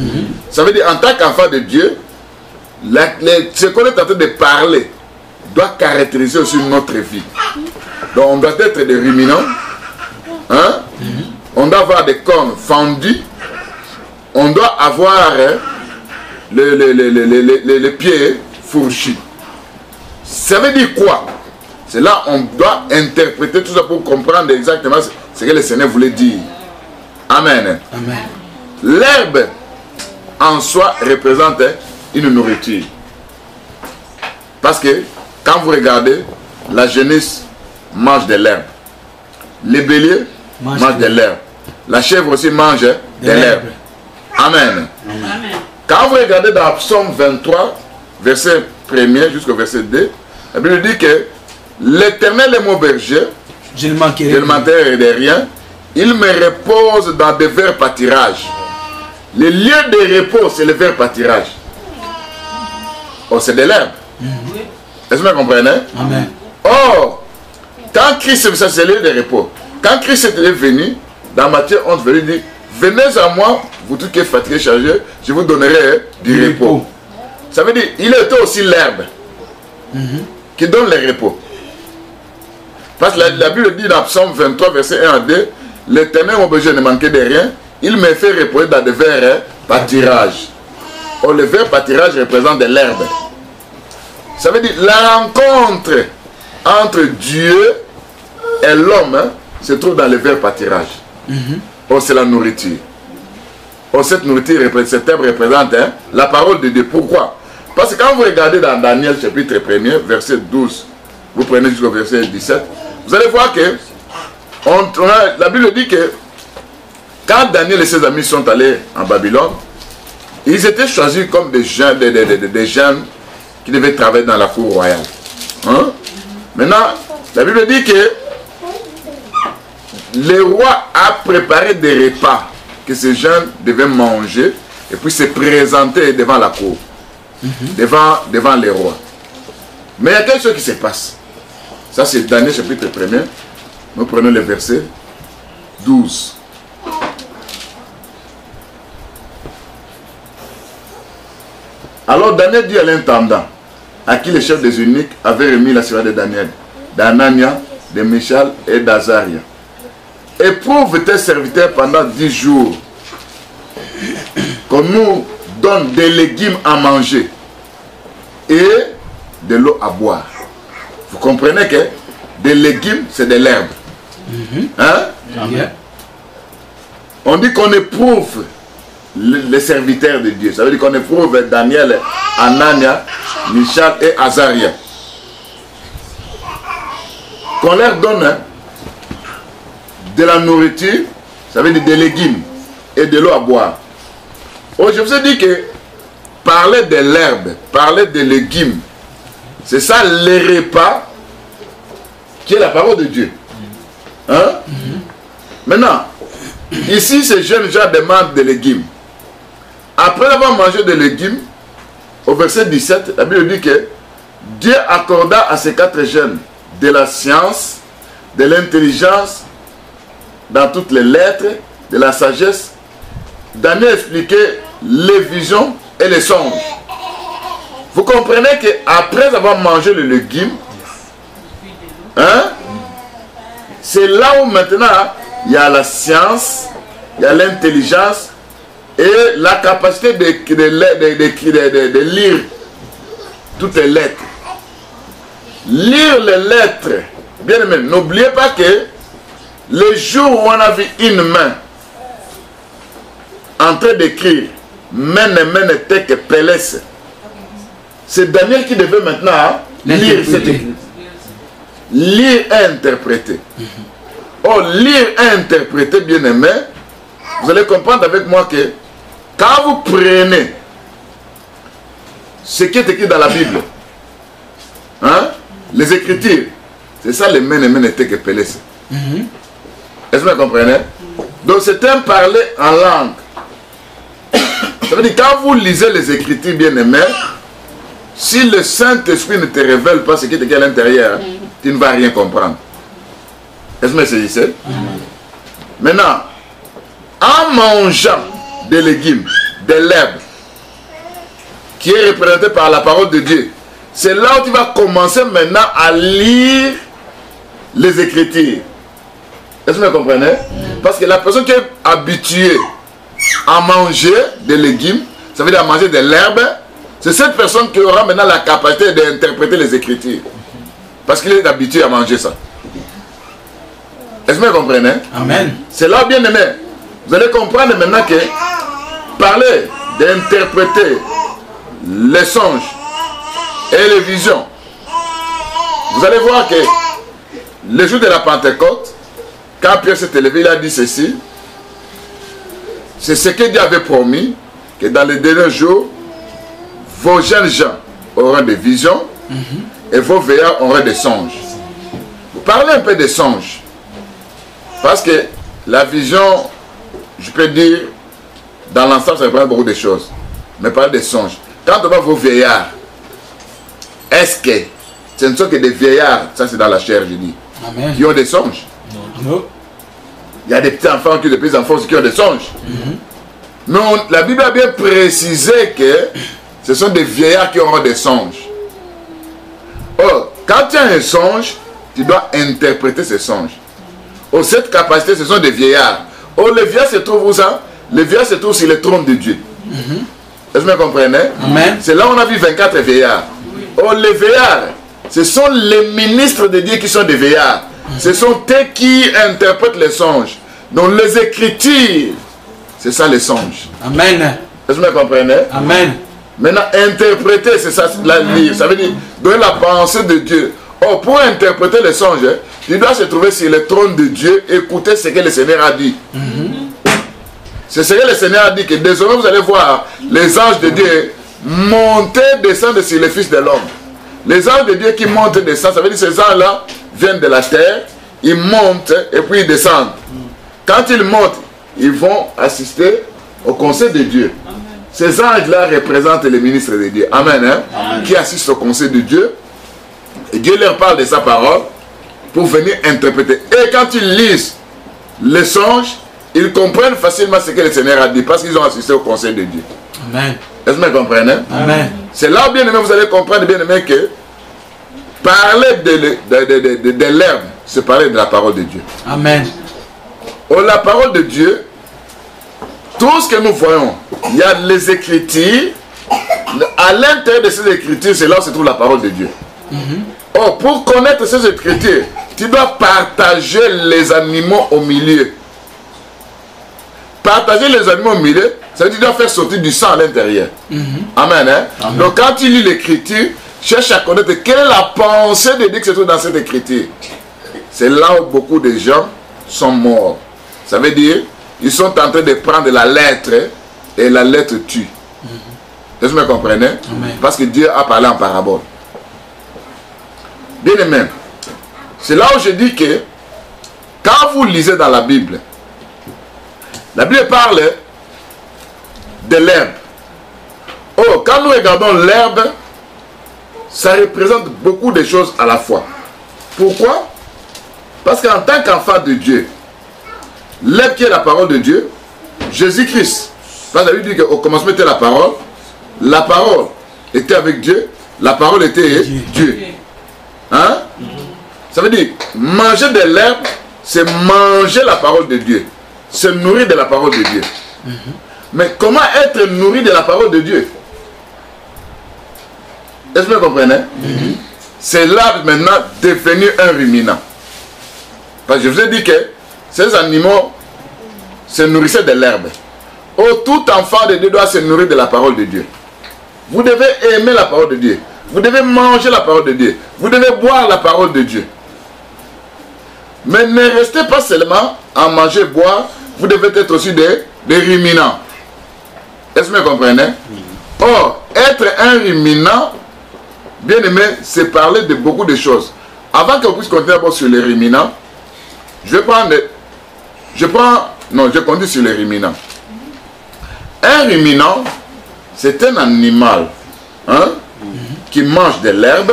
Speaker 1: Ça veut dire en tant qu'enfant de Dieu, ce qu'on est en train de parler doit caractériser aussi notre vie. Donc on doit être des ruminants. Hein? On doit avoir des cornes fendues. On doit avoir les pieds fourchis. Ça veut dire quoi? C'est là on doit interpréter tout ça pour comprendre exactement ce que le Seigneur voulait dire. Amen. Amen. L'herbe en soi représente une nourriture. Parce que quand vous regardez, la jeunesse mange de l'herbe. Les béliers mangent de l'herbe. La chèvre aussi mange de l'herbe. Amen. Amen. Quand vous regardez dans Psaume 23, verset 1er jusqu'au verset 2, la Bible dit que l'Éternel est mon berger, je ne manquerai de rien. Il me repose dans des verts pâtirages. Le lieu de repos, c'est le vert pâtirage. Oh, c'est de l'herbe. Est-ce que vous comprenez? Amen. Or, quand Christ, ça c'est le lieu de repos. Quand Christ est venu, dans Matthieu 11, il dit: venez à moi, vous tous qui êtes fatigués, chargés, je vous donnerai du repos. Ça veut dire, il était aussi l'herbe qui donne le repos. Parce que la Bible dit dans Psaume 23, verset 1 à 2, l'Éternel, mon berger, ne manquait de rien. Il me fait reposer dans des verts pâtirages. Or, le vert pâtirage représente de l'herbe. Ça veut dire la rencontre entre Dieu et l'homme se trouve dans le verbe pâturage. Oh, c'est la nourriture. Oh, cette nourriture, cette terre représente la parole de Dieu. Pourquoi? Parce que quand vous regardez dans Daniel chapitre 1er, verset 12, vous prenez jusqu'au verset 17, vous allez voir que la Bible dit que quand Daniel et ses amis sont allés en Babylone, ils étaient choisis comme des jeunes, des jeunes qui devaient travailler dans la cour royale. Hein? Maintenant, la Bible dit que le roi a préparé des repas que ces jeunes devaient manger et puis se présenter devant la cour, devant les rois. Mais il y a quelque chose qui se passe. Ça, c'est Daniel chapitre 1er. Nous prenons le verset 12. Alors Daniel dit à l'intendant, à qui le chef des eunuques avait remis la sirène de Daniel, d'Anania, de Michal et d'Azaria. Éprouve tes serviteurs pendant 10 jours, qu'on nous donne des légumes à manger et de l'eau à boire. Vous comprenez que des légumes, c'est de l'herbe. Hein? On dit qu'on éprouve les serviteurs de Dieu. Ça veut dire qu'on éprouve Daniel, Anania, Michal et Azaria. Qu'on leur donne de la nourriture, ça veut dire des légumes et de l'eau à boire. Oh, je vous ai dit que parler de l'herbe, parler des légumes, c'est ça les repas qui est la parole de Dieu. Hein? Maintenant, ici, ces jeunes gens demandent des légumes. Après avoir mangé des légumes, au verset 17, la Bible dit que Dieu accorda à ces 4 jeunes de la science, de l'intelligence, dans toutes les lettres, de la sagesse. Daniel expliquait les visions et les songes. Vous comprenez qu'après avoir mangé le légume, hein, c'est là où maintenant il y a la science, il y a l'intelligence et la capacité de lire toutes les lettres. Lire les lettres, bien aimé, n'oubliez pas que le jour où on a vu une main en train d'écrire mene tek peles, c'est Daniel qui devait maintenant lire cette écriture. Lire et interpréter. Oh, lire et interpréter, bien aimé, vous allez comprendre avec moi que quand vous prenez ce qui est écrit dans la Bible, hein, les Écritures, c'est ça les mene tek peles. Est-ce que vous comprenez? Donc c'est un parler en langue. Ça veut dire quand vous lisez les Écritures, bien aimé, si le Saint-Esprit ne te révèle pas ce qui est écrit à l'intérieur, tu ne vas rien comprendre. Est-ce que vous me saisissez? Maintenant, en mangeant des légumes, de l'herbe, qui est représentée par la parole de Dieu, c'est là où tu vas commencer maintenant à lire les Écritures. Est-ce que vous me comprenez? Parce que la personne qui est habituée à manger des légumes, ça veut dire à manger de l'herbe, c'est cette personne qui aura maintenant la capacité d'interpréter les Écritures. Parce qu'il est habitué à manger ça. Est-ce que vous comprenez? Amen. C'est là, bien aimé. Vous allez comprendre maintenant que parler, d'interpréter les songes et les visions, vous allez voir que le jour de la Pentecôte, quand Pierre s'est élevé, il a dit ceci: c'est ce que Dieu avait promis, que dans les derniers jours, vos jeunes gens auront des visions et vos veillards auront des songes. Vous parlez un peu des songes. Parce que la vision, je peux dire, dans l'ensemble, ça représente beaucoup de choses. Mais parler des songes. Quand on voit vos veillards, est-ce que ce ne sont que des veillards, ça c'est dans la chair, je dis, qui ont des songes? Non. Il y a des petits enfants qui ont des petits enfants qui ont des songes. Non, la Bible a bien précisé que ce sont des vieillards qui auront des songes. Or, quand tu as un songe, tu dois interpréter ces songes. Oh, cette capacité, ce sont des vieillards. Oh, le vieillard se trouve où ça? Le vieillard se trouve sur le trône de Dieu. Est-ce que vous comprenez? C'est là où on a vu 24 vieillards. Oh, les veillards, ce sont les ministres de Dieu qui sont des veillards. Ce sont eux qui interprètent les songes. Donc les Écritures, c'est ça les songes.
Speaker 2: Amen.
Speaker 1: Est-ce que vous comprenez?
Speaker 2: Amen.
Speaker 1: Maintenant, interpréter, c'est ça, la lire. Ça veut dire donner la pensée de Dieu. Oh, pour interpréter les songes, tu dois se trouver sur le trône de Dieu, écouter ce que le Seigneur a dit. C'est ce que le Seigneur a dit, que désormais vous allez voir les anges de Dieu monter, descendre sur les fils de l'homme. Les anges de Dieu qui montent et descendent, ça veut dire que ces anges-là viennent de la terre, ils montent et puis ils descendent. Quand ils montent, ils vont assister au conseil de Dieu. Amen. Ces anges-là représentent les ministres de Dieu. Amen, hein? Amen. Qui assistent au conseil de Dieu. Et Dieu leur parle de sa parole pour venir interpréter. Et quand ils lisent les songes, ils comprennent facilement ce que le Seigneur a dit parce qu'ils ont assisté au conseil de Dieu. Amen. Est-ce que vous comprenez? Amen. C'est là où, bien aimé, vous allez comprendre, bien aimé, que parler de l'herbe, c'est parler de la parole de Dieu. Amen. Oh, la parole de Dieu, tout ce que nous voyons, il y a les Écritures. À l'intérieur de ces Écritures, c'est là où se trouve la parole de Dieu. Oh, pour connaître ces Écritures, tu dois partager les animaux au milieu. Partager les animaux au milieu, ça veut dire que tu dois faire sortir du sang à l'intérieur. Amen, hein? Amen. Donc quand tu lis l'Écriture, cherche à connaître quelle est la pensée de Dieu qui se trouve dans cette Écriture. C'est là où beaucoup de gens sont morts. Ça veut dire, ils sont en train de prendre la lettre et la lettre tue. Est-ce que vous me comprenez? Amen. Parce que Dieu a parlé en parabole. Bien aimé, c'est là où je dis que quand vous lisez dans la Bible parle de l'herbe. Oh, quand nous regardons l'herbe, ça représente beaucoup de choses à la fois. Pourquoi? Parce qu'en tant qu'enfant de Dieu, l'herbe qui est la parole de Dieu, Jésus-Christ, parce que la Bible dit qu'au commencement était la parole était avec Dieu, la parole était Dieu. Hein? Ça veut dire, manger de l'herbe, c'est manger la parole de Dieu. Se nourrir de la parole de Dieu. Mais comment être nourri de la parole de Dieu? Est-ce que vous comprenez? C'est l'arbre maintenant devenu un ruminant. Parce que je vous ai dit que ces animaux se nourrissaient de l'herbe. Oh, tout enfant de Dieu doit se nourrir de la parole de Dieu. Vous devez aimer la parole de Dieu. Vous devez manger la parole de Dieu. Vous devez boire la parole de Dieu. Mais ne restez pas seulement à manger, boire. Vous devez être aussi des ruminants. Est-ce que vous comprenez? Or, être un ruminant, bien aimé, c'est parler de beaucoup de choses. Avant qu'on puisse continuer sur les ruminants, je continue sur les ruminants. Un ruminant, c'est un animal, hein, qui mange de l'herbe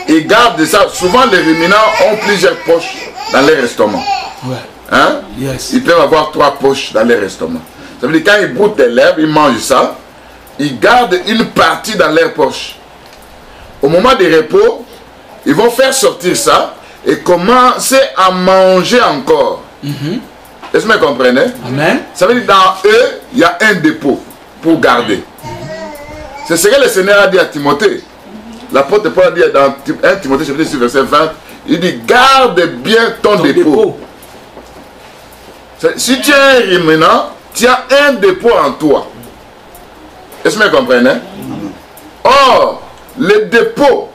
Speaker 1: et garde ça. Souvent, les ruminants ont plusieurs poches dans leur estomac. Ouais. Hein? Yes. Ils peuvent avoir 3 poches dans leur estomac. Ça veut dire quand ils broutent de l'herbe, ils mangent ça, ils gardent une partie dans leur poche. Au moment du repos, ils vont faire sortir ça et commencer à manger encore. Est-ce que vous comprenez? Amen. Ça veut dire dans eux, il y a un dépôt pour garder. C'est ce que le Seigneur a dit à Timothée. L'apôtre Paul a dit dans 1 Timothée chapitre 6 verset 20, il dit garde bien ton dépôt. Si tu es un ruminant, tu as un dépôt en toi. Est-ce que vous comprenez? Or, le dépôt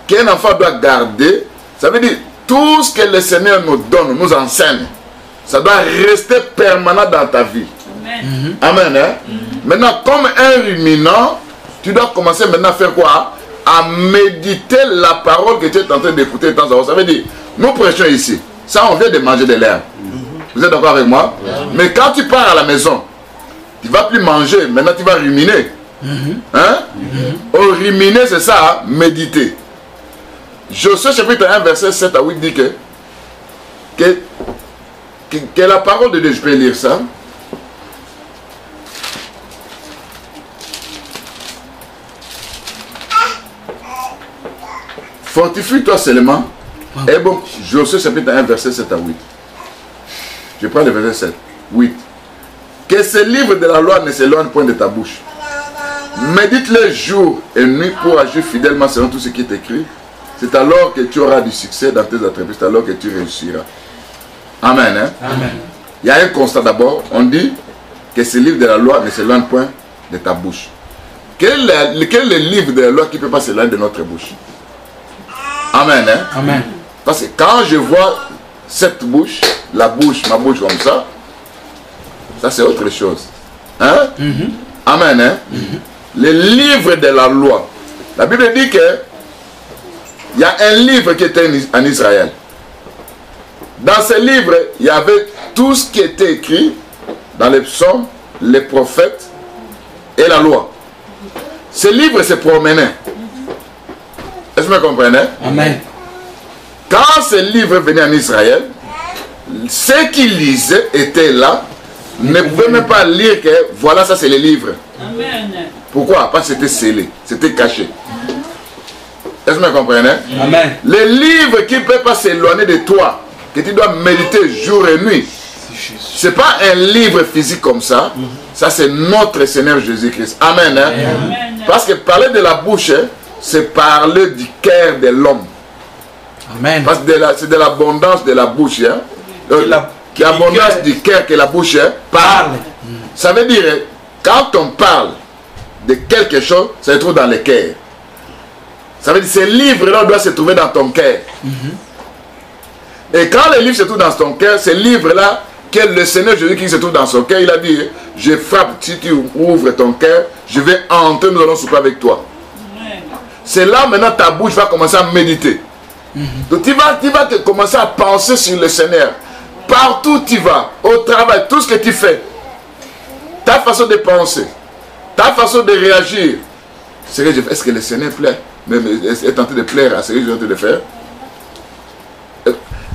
Speaker 1: qu'un enfant doit garder, ça veut dire tout ce que le Seigneur nous donne, nous enseigne, ça doit rester permanent dans ta vie. Amen. Amen, hein? Maintenant, comme un ruminant, tu dois commencer maintenant à faire quoi? À méditer la parole que tu es en train d'écouter de temps en temps. Ça veut dire, nous prêchons ici. Ça, on vient de manger de l'herbe. Vous êtes d'accord avec moi? Mais quand tu pars à la maison, tu ne vas plus manger. Maintenant, tu vas ruminer. Hein? Oh, ruminer, c'est ça, hein? Méditer. Josué chapitre 1, verset 7 à 8 dit que la parole de Dieu, je peux lire ça. Fortifie-toi seulement. Et bon, Josué chapitre 1, verset 7 à 8. Je prends le verset 7. 8. Que ce livre de la loi ne s'éloigne point de ta bouche. Médite-les jour et nuit pour agir fidèlement selon tout ce qui est écrit. C'est alors que tu auras du succès dans tes entreprises, c'est alors que tu réussiras. Amen. Hein? Amen. Il y a un constat d'abord. On dit que ce livre de la loi ne s'éloigne point de ta bouche. Quel est le livre de la loi qui ne peut pas s'éloigner de notre bouche? Amen. Hein?
Speaker 2: Amen.
Speaker 1: Parce que quand je vois cette bouche, ma bouche comme ça c'est autre chose. Hein? Amen. Hein? Le livre de la loi. La Bible dit que il y a un livre qui était en Israël. Dans ce livre, il y avait tout ce qui était écrit dans les psaumes, les prophètes et la loi. Ce livre se promenait. Est-ce que vous comprenez?
Speaker 2: Amen.
Speaker 1: Quand ce livre venait en Israël, ceux qui lisaient étaient là, ne pouvaient même pas lire que voilà, ça c'est le livre.
Speaker 3: Amen.
Speaker 1: Pourquoi? Parce que c'était scellé, c'était caché. Est-ce que vous comprenez?
Speaker 2: Amen.
Speaker 1: Le livre qui ne peut pas s'éloigner de toi, que tu dois méditer jour et nuit, ce n'est pas un livre physique comme ça. Ça, c'est notre Seigneur Jésus-Christ. Amen. Hein?
Speaker 3: Amen.
Speaker 1: Parce que parler de la bouche, c'est parler du cœur de l'homme.
Speaker 2: Amen.
Speaker 1: Parce que c'est de l'abondance de la bouche. Hein? L'abondance du cœur que la bouche parle. Ça veut dire, quand on parle de quelque chose, ça se trouve dans le cœur. Ça veut dire que ce livre-là doit se trouver dans ton cœur. Et quand le livre se trouve dans ton cœur, ce livre-là, que le Seigneur Jésus qui se trouve dans son cœur, il a dit, je frappe, si tu ouvres ton cœur, je vais entrer, nous allons souper avec toi. C'est là maintenant ta bouche va commencer à méditer. Donc tu vas commencer à penser sur le Seigneur. Partout où tu vas, au travail, tout ce que tu fais, ta façon de penser, ta façon de réagir, est-ce que le Seigneur plaît? Est en train de plaire à ce que je suis en train de faire?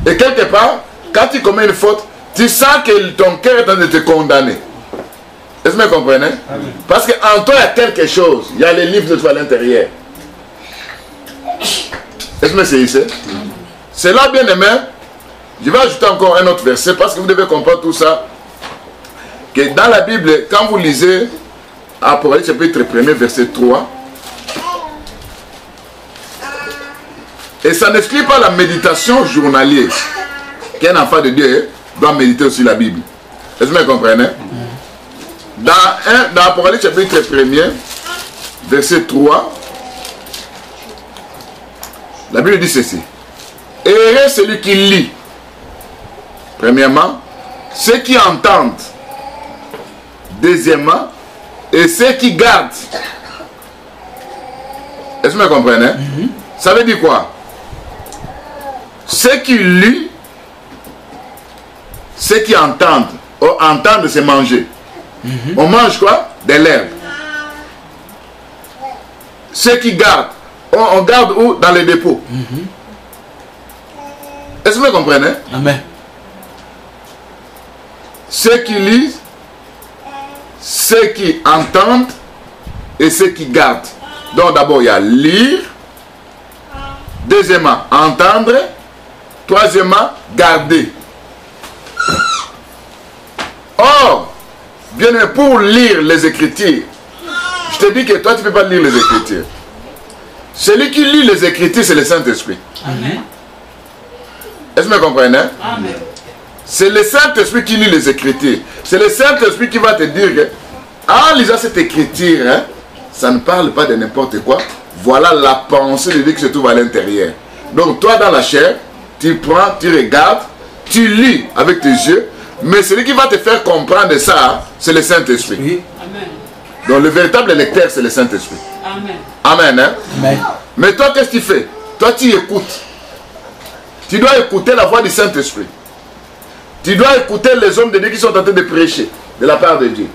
Speaker 1: Et quelque part, quand tu commets une faute, tu sens que ton cœur est en train de te condamner. Est-ce que vous comprenez? Amen. Parce qu'en toi, il y a quelque chose. Il y a les livres de toi à l'intérieur. Est-ce que c'est ici? C'est là, bien aimé. Je vais ajouter encore un autre verset parce que vous devez comprendre tout ça. Que dans la Bible, quand vous lisez Apocalypse chapitre 1er, verset 3, et ça n'exclut pas la méditation journalière. Qu'un enfant de Dieu doit méditer aussi la Bible. Est-ce que vous comprenez? Dans Apocalypse chapitre 1er, verset 3, la Bible dit ceci. Heureux celui qui lit. Premièrement, ceux qui entendent. Deuxièmement, et ceux qui gardent. Est-ce que vous comprenez? Ça veut dire quoi? Ceux qui lisent, ceux qui entendent. Entendre, c'est manger. On mange quoi? De l'herbe. Ceux qui gardent. On garde où? Dans les dépôts. Est-ce que vous comprenez?
Speaker 2: Amen.
Speaker 1: Ceux qui lisent, ceux qui entendent et ceux qui gardent. Donc d'abord il y a lire. Deuxièmement, entendre. Troisièmement, garder. Or, bien pour lire les Écritures, je te dis que toi tu ne peux pas lire les Écritures. Celui qui lit les Écritures, c'est le Saint-Esprit.
Speaker 3: Amen.
Speaker 1: Est-ce que vous comprenez?
Speaker 3: Amen.
Speaker 1: C'est le Saint-Esprit qui lit les Écritures. C'est le Saint-Esprit qui va te dire que, en lisant cette Écriture, hein, ça ne parle pas de n'importe quoi. Voilà la pensée de Dieu qui se trouve à l'intérieur. Donc toi dans la chair, tu prends, tu regardes, tu lis avec tes yeux, mais celui qui va te faire comprendre ça, c'est le Saint-Esprit.
Speaker 2: Oui.
Speaker 3: Amen.
Speaker 1: Donc le véritable lecteur, c'est le Saint-Esprit.
Speaker 3: Amen.
Speaker 1: Amen. Hein?
Speaker 2: Amen.
Speaker 1: Mais toi, qu'est-ce que tu fais? Toi, tu écoutes. Tu dois écouter la voix du Saint-Esprit. Tu dois écouter les hommes de Dieu qui sont en train de prêcher de la part de Dieu.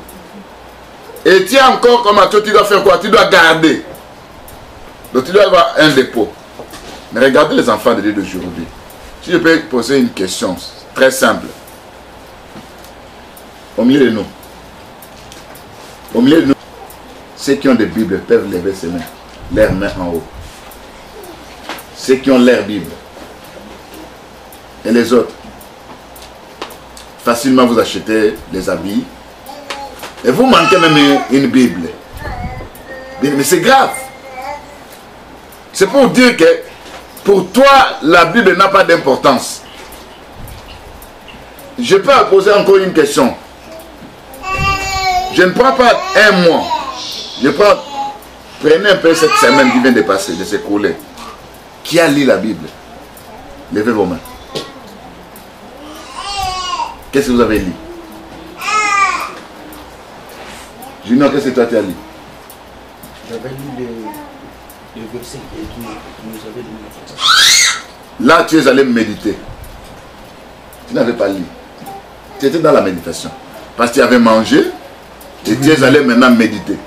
Speaker 1: Et tu es encore comme à toi, tu dois faire quoi? Tu dois garder. Donc tu dois avoir un dépôt. Mais regardez les enfants de Dieu d'aujourd'hui. Si je peux poser une question très simple. Au milieu de nous. Au milieu de nous. Ceux qui ont des Bibles peuvent lever ses mains. Leurs mains en haut. Ceux qui ont leur Bible. Et les autres. Facilement vous achetez les habits. Et vous manquez même une Bible. Mais c'est grave. C'est pour dire que pour toi, la Bible n'a pas d'importance. Je peux poser encore une question. Je ne prends pas un mois. Je prends... Prenez un peu cette semaine qui vient de passer, de s'écouler. Qui a lu la Bible? Levez vos mains. Qu'est-ce que vous avez lu? Junior, qu'est-ce que toi tu as lu?
Speaker 3: J'avais lu le verset qui nous avait donné.
Speaker 1: Là, tu es allé méditer. Tu n'avais pas lu. Tu étais dans la méditation. Parce que tu avais mangé et tu es allé maintenant méditer.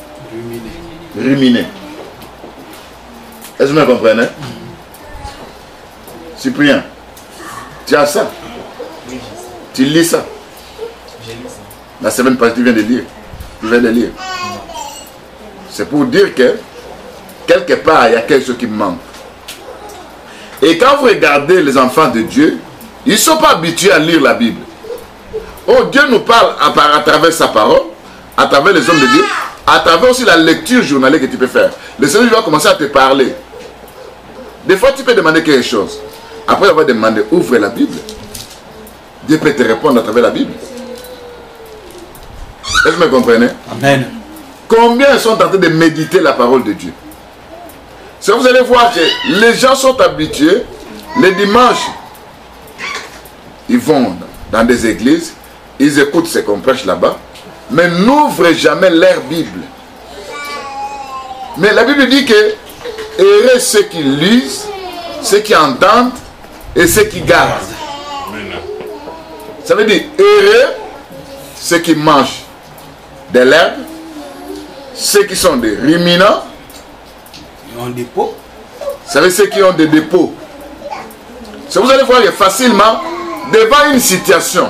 Speaker 1: Ruminer. Est-ce que vous me comprenez? Cyprien, tu as ça?
Speaker 3: Oui.
Speaker 1: Tu lis ça?
Speaker 3: J'ai lu ça.
Speaker 1: La semaine passée, tu viens de lire. Tu viens de lire. C'est pour dire que quelque part, il y a quelque chose qui manque. Et quand vous regardez les enfants de Dieu, ils ne sont pas habitués à lire la Bible. Oh, Dieu nous parle à travers sa parole, à travers les hommes de Dieu, à travers aussi la lecture journalière que tu peux faire. Le Seigneur va commencer à te parler. Des fois, tu peux demander quelque chose. Après avoir demandé, ouvre la Bible. Dieu peut te répondre à travers la Bible. Est-ce que vous me comprenez?
Speaker 2: Amen.
Speaker 1: Combien sont en train de méditer la parole de Dieu? Si vous allez voir que les gens sont habitués, les dimanches, ils vont dans des églises, ils écoutent ce qu'on prêche là-bas, mais n'ouvrent jamais leur Bible. Mais la Bible dit que heureux ceux qui lisent, ceux qui entendent et ceux qui gardent. Ça veut dire heureux ceux qui mangent de l'herbe, ceux qui sont des ruminants,
Speaker 2: Ils ont des pots.
Speaker 1: ça veut dire ceux qui ont des dépôts. Si vous allez voir que facilement, devant une situation,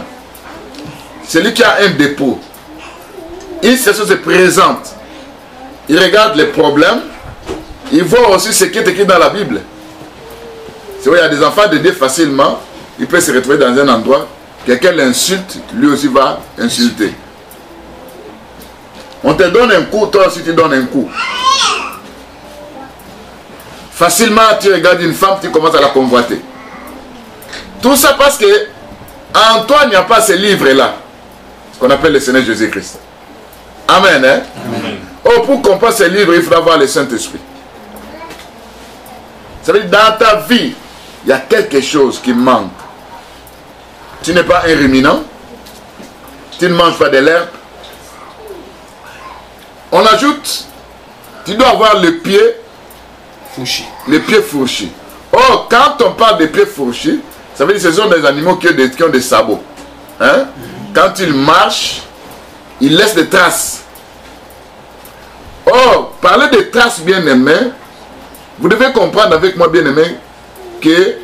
Speaker 1: celui qui a un dépôt, une situation se présente, il regarde les problèmes, il voit aussi ce qui est écrit dans la Bible. C'est vrai, il y a des enfants de Dieu facilement, il peut se retrouver dans un endroit, quelqu'un l'insulte, lui aussi va insulter. On te donne un coup, toi aussi tu donnes un coup. Facilement, tu regardes une femme, tu commences à la convoiter. Tout ça parce que en toi, il n'y a pas ce livre-là, ce qu'on appelle le Seigneur Jésus-Christ. Amen, hein? Amen. Oh, pour comprendre ce livre, il faut avoir le Saint-Esprit. Ça veut dire, dans ta vie, il y a quelque chose qui manque. Tu n'es pas un ruminant, tu ne manges pas de l'herbe. On ajoute, tu dois avoir le pied
Speaker 2: Fouchi.
Speaker 1: les pieds fourchus. Oh, quand on parle des pieds fourchus, ça veut dire que ce sont des animaux qui ont des sabots. Hein? Quand ils marchent, ils laissent des traces. Oh, parler de traces, bien-aimés, vous devez comprendre avec moi, bien-aimés, que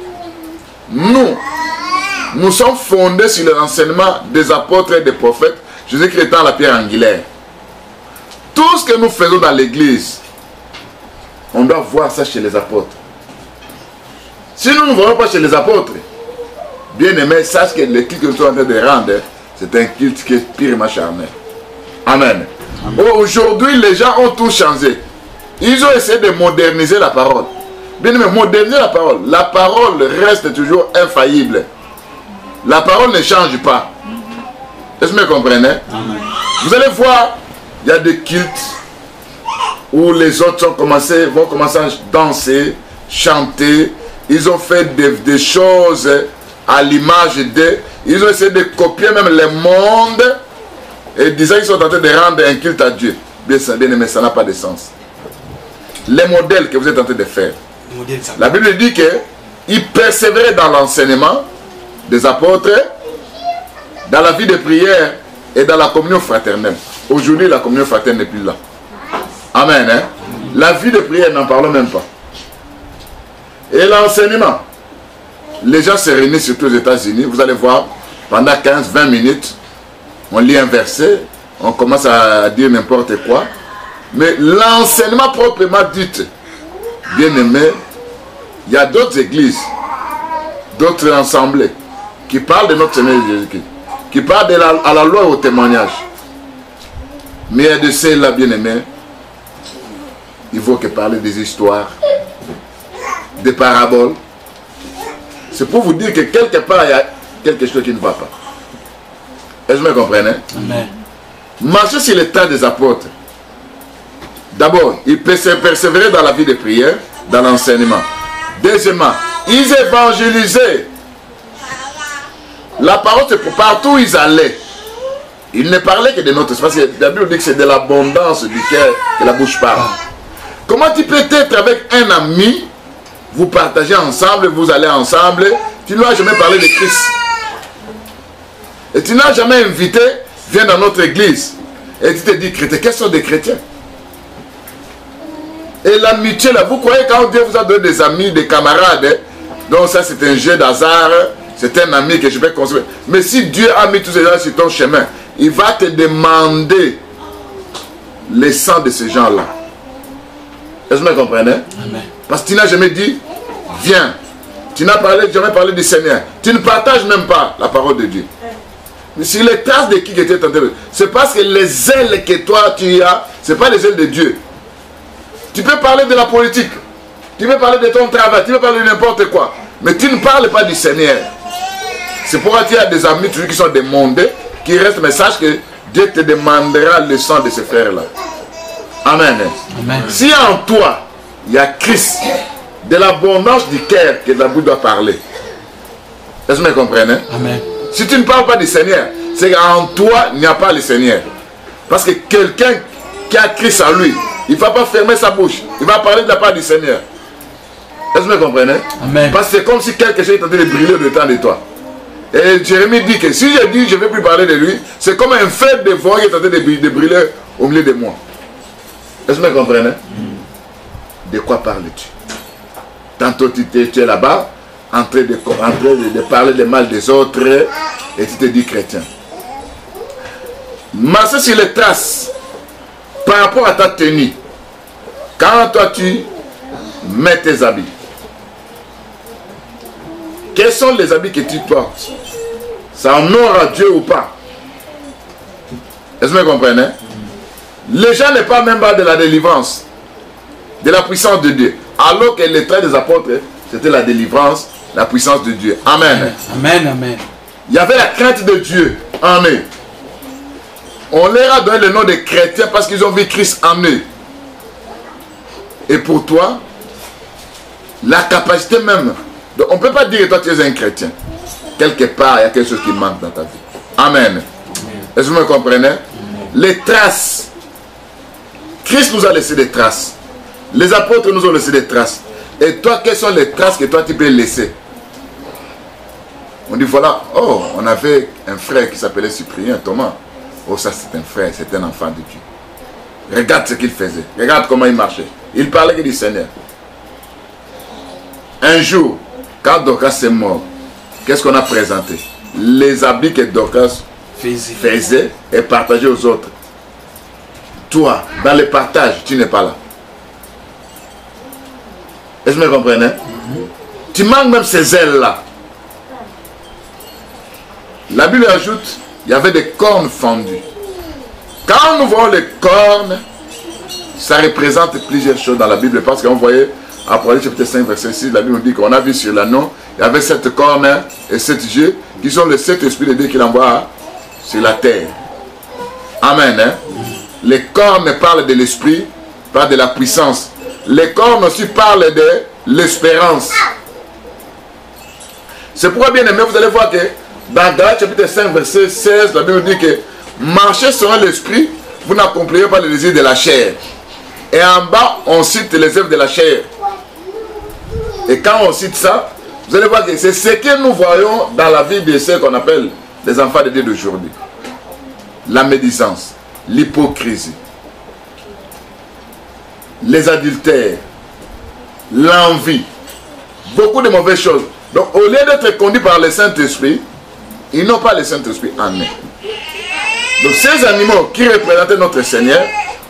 Speaker 1: nous sommes fondés sur l'enseignement des apôtres et des prophètes, Jésus-Christ étant la pierre angulaire. Tout ce que nous faisons dans l'église, on doit voir ça chez les apôtres. Si nous ne voyons pas chez les apôtres, bien aimé, sache que le culte que nous sommes en train de rendre, c'est un culte qui est purement charnel. Amen. Aujourd'hui, les gens ont tout changé. Ils ont essayé de moderniser la parole. Bien aimé, moderniser la parole. La parole reste toujours infaillible. La parole ne change pas. Est-ce que vous me comprenez?
Speaker 2: Amen.
Speaker 1: Vous allez voir, il y a des cultes où les autres vont commencer à danser, chanter. Ils ont fait des choses à l'image d'eux. Ils ont essayé de copier même le monde et disant qu'ils sont en train de rendre un culte à Dieu. Bien aimé, ça n'a pas de sens. Les modèles que vous êtes en train de faire. La Bible dit qu'ils persévéraient dans l'enseignement des apôtres, dans la vie de prière et dans la communion fraternelle. Aujourd'hui, la communion fraternelle n'est plus là. Amen. Hein? La vie de prière, n'en parlons même pas. Et l'enseignement. Les gens se réunissent surtout aux États-Unis. Vous allez voir, pendant 15-20 minutes, on lit un verset, on commence à dire n'importe quoi. Mais l'enseignement proprement dit, bien aimé, il y a d'autres églises, d'autres assemblées qui parlent de notre Seigneur Jésus-Christ, qui parlent à la loi et au témoignage. Mais il y a de ceux-là, bien aimés, il faut que parler des histoires, des paraboles. C'est pour vous dire que quelque part, il y a quelque chose qui ne va pas. Est-ce que vous me comprenez?
Speaker 2: Amen.
Speaker 1: Marcher sur les tas des apôtres. D'abord, ils persévéraient dans la vie de prière, dans l'enseignement. Deuxièmement, ils évangélisaient. La parole, c'est pour partout où ils allaient. Ils ne parlaient que de notre esprit. Parce que la Bible dit que c'est de l'abondance du cœur que la bouche parle. Comment tu peux être avec un ami, vous partagez ensemble, vous allez ensemble, tu ne lui as jamais parlé de Christ. Et tu n'as jamais invité, viens dans notre église. Et tu te dis, chrétiens, quels sont des chrétiens? Et l'amitié là, vous croyez quand Dieu vous a donné des amis, des camarades, donc ça c'est un jeu d'hasard, c'est un ami que je vais construire. Mais si Dieu a mis tous ces gens sur ton chemin, il va te demander le sang de ces gens-là. Est-ce que vous me comprenez?
Speaker 2: Amen. Parce
Speaker 1: que tu n'as jamais dit, viens. Tu n'as jamais parlé du Seigneur. Tu ne partages même pas la parole de Dieu. Mais si les traces de qui était tenté, c'est parce que les ailes que toi tu as, ce n'est pas les ailes de Dieu. Tu peux parler de la politique, tu peux parler de ton travail, tu peux parler de n'importe quoi, mais tu ne parles pas du Seigneur. C'est pourquoi tu as des amis toujours qui sont demandés, qui restent, mais sache que Dieu te demandera le sang de ces frères-là. Amen.
Speaker 2: Amen.
Speaker 1: Si en toi, il y a Christ, de l'abondance du cœur que la bouche doit parler. Est-ce que vous me comprenez?
Speaker 2: Amen.
Speaker 1: Si tu ne parles pas du Seigneur, c'est qu'en toi, il n'y a pas le Seigneur. Parce que quelqu'un qui a Christ en lui, il ne va pas fermer sa bouche. Il va parler de la part du Seigneur. Est-ce que vous me comprenez?
Speaker 2: Amen.
Speaker 1: Parce que c'est comme si quelque chose est en train de briller au-dedans de toi. Et Jérémie dit que si je dis je ne vais plus parler de lui, c'est comme un fer de voix qui est en train de briller au milieu de moi. Est-ce que vous me comprenez? De quoi parles-tu? Tantôt tu es là-bas, en train de parler le mal des autres, et tu te dis chrétien. Marcher sur les traces par rapport à ta tenue. Quand toi tu mets tes habits, quels sont les habits que tu portes? Ça honore à Dieu ou pas? Est-ce que vous comprenez? Les gens ne parlent même pas de la délivrance, de la puissance de Dieu. Alors que les traits des apôtres, c'était la délivrance, la puissance de Dieu. Amen.
Speaker 2: Amen, amen.
Speaker 1: Il y avait la crainte de Dieu en eux. On leur a donné le nom de chrétiens parce qu'ils ont vu Christ en eux. Et pour toi, la capacité même. Donc on ne peut pas dire que toi tu es un chrétien. Quelque part, il y a quelque chose qui manque dans ta vie. Amen. Est-ce que vous me comprenez? Les traces. Christ nous a laissé des traces. Les apôtres nous ont laissé des traces. Et toi, quelles sont les traces que toi tu peux laisser? On dit voilà, oh, on avait un frère qui s'appelait Cyprien, Thomas. Oh, ça c'est un frère, c'est un enfant de Dieu. Regarde ce qu'il faisait. Regarde comment il marchait. Il parlait que du Seigneur. Un jour, quand Dorcas est mort, qu'est-ce qu'on a présenté? Les habits que Dorcas faisait et partageait aux autres. Toi, dans le partage, tu n'es pas là. Est-ce que vous me comprenez? Tu manques même ces ailes-là. La Bible ajoute, il y avait des cornes fendues. Quand nous voyons les cornes, ça représente plusieurs choses dans la Bible. Parce qu'on voyait, Apocalypse chapitre 5, verset 6, la Bible dit qu'on a vu sur l'anneau, il y avait 7 cornes et 7 yeux, qui sont les 7 esprits de Dieu qu'il envoie sur la terre. Amen. Hein? Les cornes parlent de l'esprit, parlent de la puissance. Les cornes aussi parlent de l'espérance. C'est pourquoi, bien aimé, vous allez voir que dans Galates chapitre 5, verset 16, la Bible dit que marchez selon l'esprit, vous n'accomplirez pas les désirs de la chair. Et en bas, on cite les œuvres de la chair. Et quand on cite ça, vous allez voir que c'est ce que nous voyons dans la vie de ceux qu'on appelle les enfants de Dieu d'aujourd'hui. La médisance, l'hypocrisie, les adultères, l'envie, beaucoup de mauvaises choses. Donc au lieu d'être conduits par le Saint-Esprit, ils n'ont pas le Saint-Esprit en eux. Donc ces animaux qui représentaient notre Seigneur,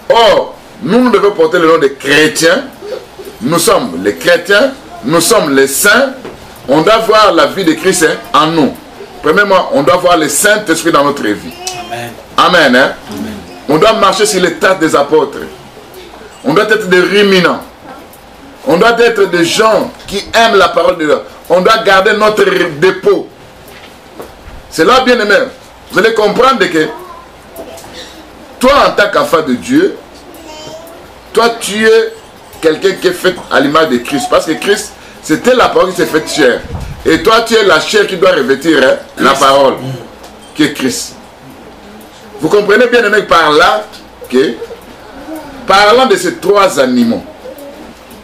Speaker 1: or, nous devons porter le nom de chrétiens. Nous sommes les chrétiens, nous sommes les saints. On doit voir la vie de Christ en nous. Premièrement, on doit voir le Saint-Esprit dans notre vie.
Speaker 2: Amen.
Speaker 1: Amen. Hein? Amen. On doit marcher sur les traces des apôtres. On doit être des ruminants. On doit être des gens qui aiment la parole de Dieu. On doit garder notre dépôt. C'est là, bien aimé. Vous allez comprendre que toi, en tant qu'enfant de Dieu, toi, tu es quelqu'un qui est fait à l'image de Christ. Parce que Christ, c'était la parole qui s'est faite chair. Et toi, tu es la chair qui doit revêtir la parole, qui est Christ. Vous comprenez bien, aimé, par là, que, parlant de ces trois animaux,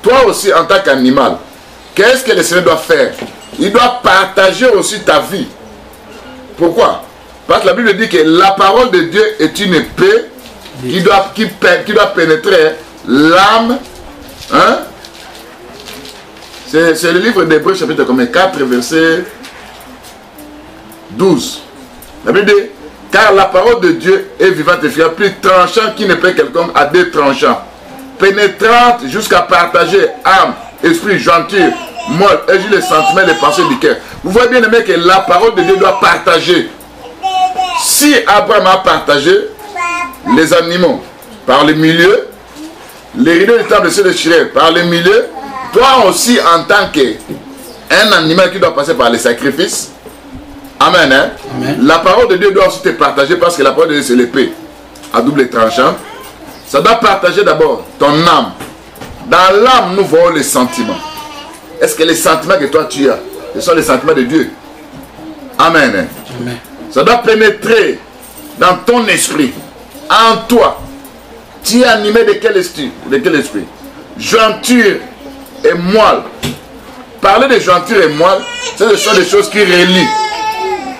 Speaker 1: toi aussi, en tant qu'animal, qu'est-ce que le Seigneur doit faire? Il doit partager aussi ta vie. Pourquoi? Parce que la Bible dit que la parole de Dieu est une épée qui doit pénétrer l'âme. Hein? C'est le livre d'Hébreux, chapitre 4, verset 12. La Bible dit, car la parole de Dieu est vivante et fiable, plus tranchante qu'il ne peut quelconque à deux tranchants, pénétrante jusqu'à partager âme, esprit, jointure, moelle, et les sentiments et les pensées du cœur. Vous voyez bien, aimé, que la parole de Dieu doit partager. Si Abraham a partagé les animaux par le milieu, les rideaux du temple se déchiraient par le milieu, toi aussi en tant qu'un animal qui doit passer par les sacrifices, amen, hein? Amen. La parole de Dieu doit aussi te partager parce que la parole de Dieu c'est l'épée à double tranchant. Ça doit partager d'abord ton âme. Dans l'âme, nous voyons les sentiments. Est-ce que les sentiments que toi tu as, ce sont les sentiments de Dieu? Amen. Hein? Amen. Ça doit pénétrer dans ton esprit, en toi. Tu es animé de quel esprit? Jointure et moelle. Parler de jointure et moelle, ce sont des choses qui relient.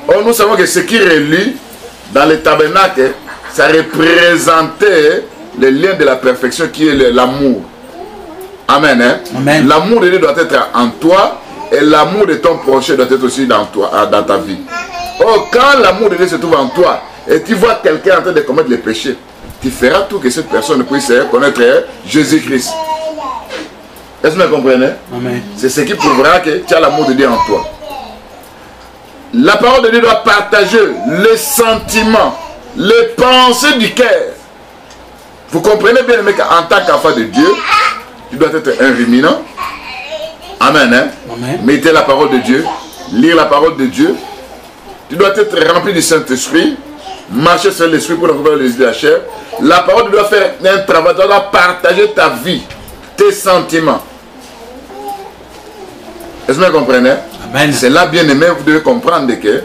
Speaker 1: Or, nous savons que ce qui relie, dans le tabernacle, ça représentait le lien de la perfection qui est l'amour. Amen. Hein? Amen. L'amour de Dieu doit être en toi et l'amour de ton prochain doit être aussi dans toi, dans ta vie. Or, quand l'amour de Dieu se trouve en toi et tu vois quelqu'un en train de commettre les péchés, tu feras tout que cette personne puisse connaître Jésus-Christ. Est-ce que vous comprenez? C'est ce qui prouvera que tu as l'amour de Dieu en toi. La parole de Dieu doit partager les sentiments, les pensées du cœur. Vous comprenez bien, mec, en tant qu'enfant de Dieu, tu dois être un ruminant. Amen. Hein? Amen. Méditer la parole de Dieu, lire la parole de Dieu. Tu dois être rempli du Saint-Esprit, marcher sur l'esprit pour rencontrer les idées de la chair. La parole de Dieu doit faire un travail, tu dois partager ta vie, tes sentiments. Est-ce que vous comprenez? C'est là, bien aimé, vous devez comprendre que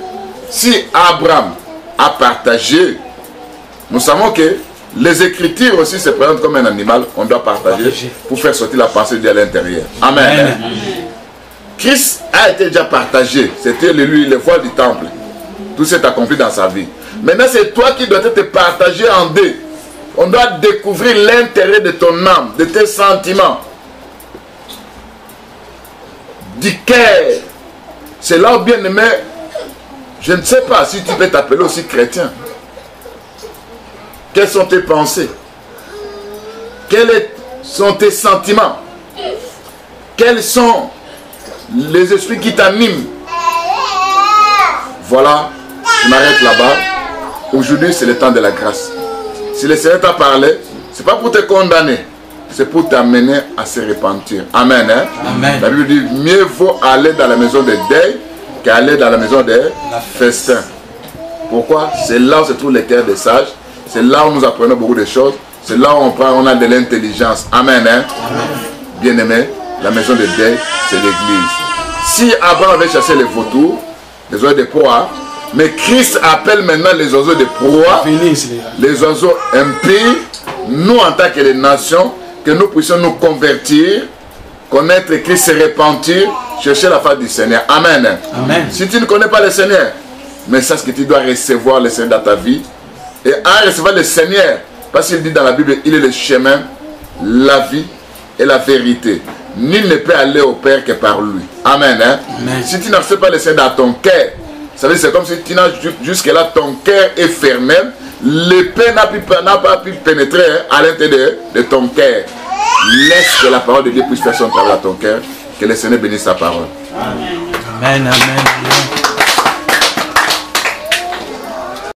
Speaker 1: si Abraham a partagé, nous savons que les Écritures aussi se présentent comme un animal, on doit partager pour faire sortir la pensée de Dieu à l'intérieur. Amen. Amen. Christ a été déjà partagé, c'était le voile du temple. Tout s'est accompli dans sa vie. Maintenant, c'est toi qui dois être partagé en deux. On doit découvrir l'intérêt de ton âme, de tes sentiments, du cœur. C'est là où, bien aimé, je ne sais pas si tu peux t'appeler aussi chrétien. Quelles sont tes pensées? Quels sont tes sentiments? Quels sont les esprits qui t'animent? Voilà, je m'arrête là-bas. Aujourd'hui, c'est le temps de la grâce. Si le Seigneur t'a parlé, ce n'est pas pour te condamner, c'est pour t'amener à se repentir. Amen. Hein? Amen. La Bible dit, mieux vaut aller dans la maison de deuil qu'aller dans la maison de festin. Pourquoi? C'est là où se trouvent les cœurs des sages. C'est là où nous apprenons beaucoup de choses. C'est là où on a de l'intelligence. Amen. Hein? Amen. Bien aimé, la maison de deuil, c'est l'église. Si Abraham avait chassé les vautours, les oiseaux de proie, mais Christ appelle maintenant les oiseaux de proie, les oiseaux impies, nous en tant que les nations, que nous puissions nous convertir, connaître Christ, se repentir, chercher la face du Seigneur. Amen. Amen. Si tu ne connais pas le Seigneur, mais sache que tu dois recevoir le Seigneur dans ta vie. Et en recevant le Seigneur, parce qu'il dit dans la Bible, il est le chemin, la vie et la vérité. Nul ne peut aller au Père que par lui. Amen. Hein? Amen. Si tu n'acceptes pas le Seigneur dans ton cœur, ça veut dire c'est comme si tu n'as jusque-là ton cœur est fermé. L'épée n'a pas pu pénétrer à l'intérieur de ton cœur. Laisse que la parole de Dieu puisse faire son travail à ton cœur. Que le Seigneur bénisse sa parole.
Speaker 2: Amen. Amen. Amen.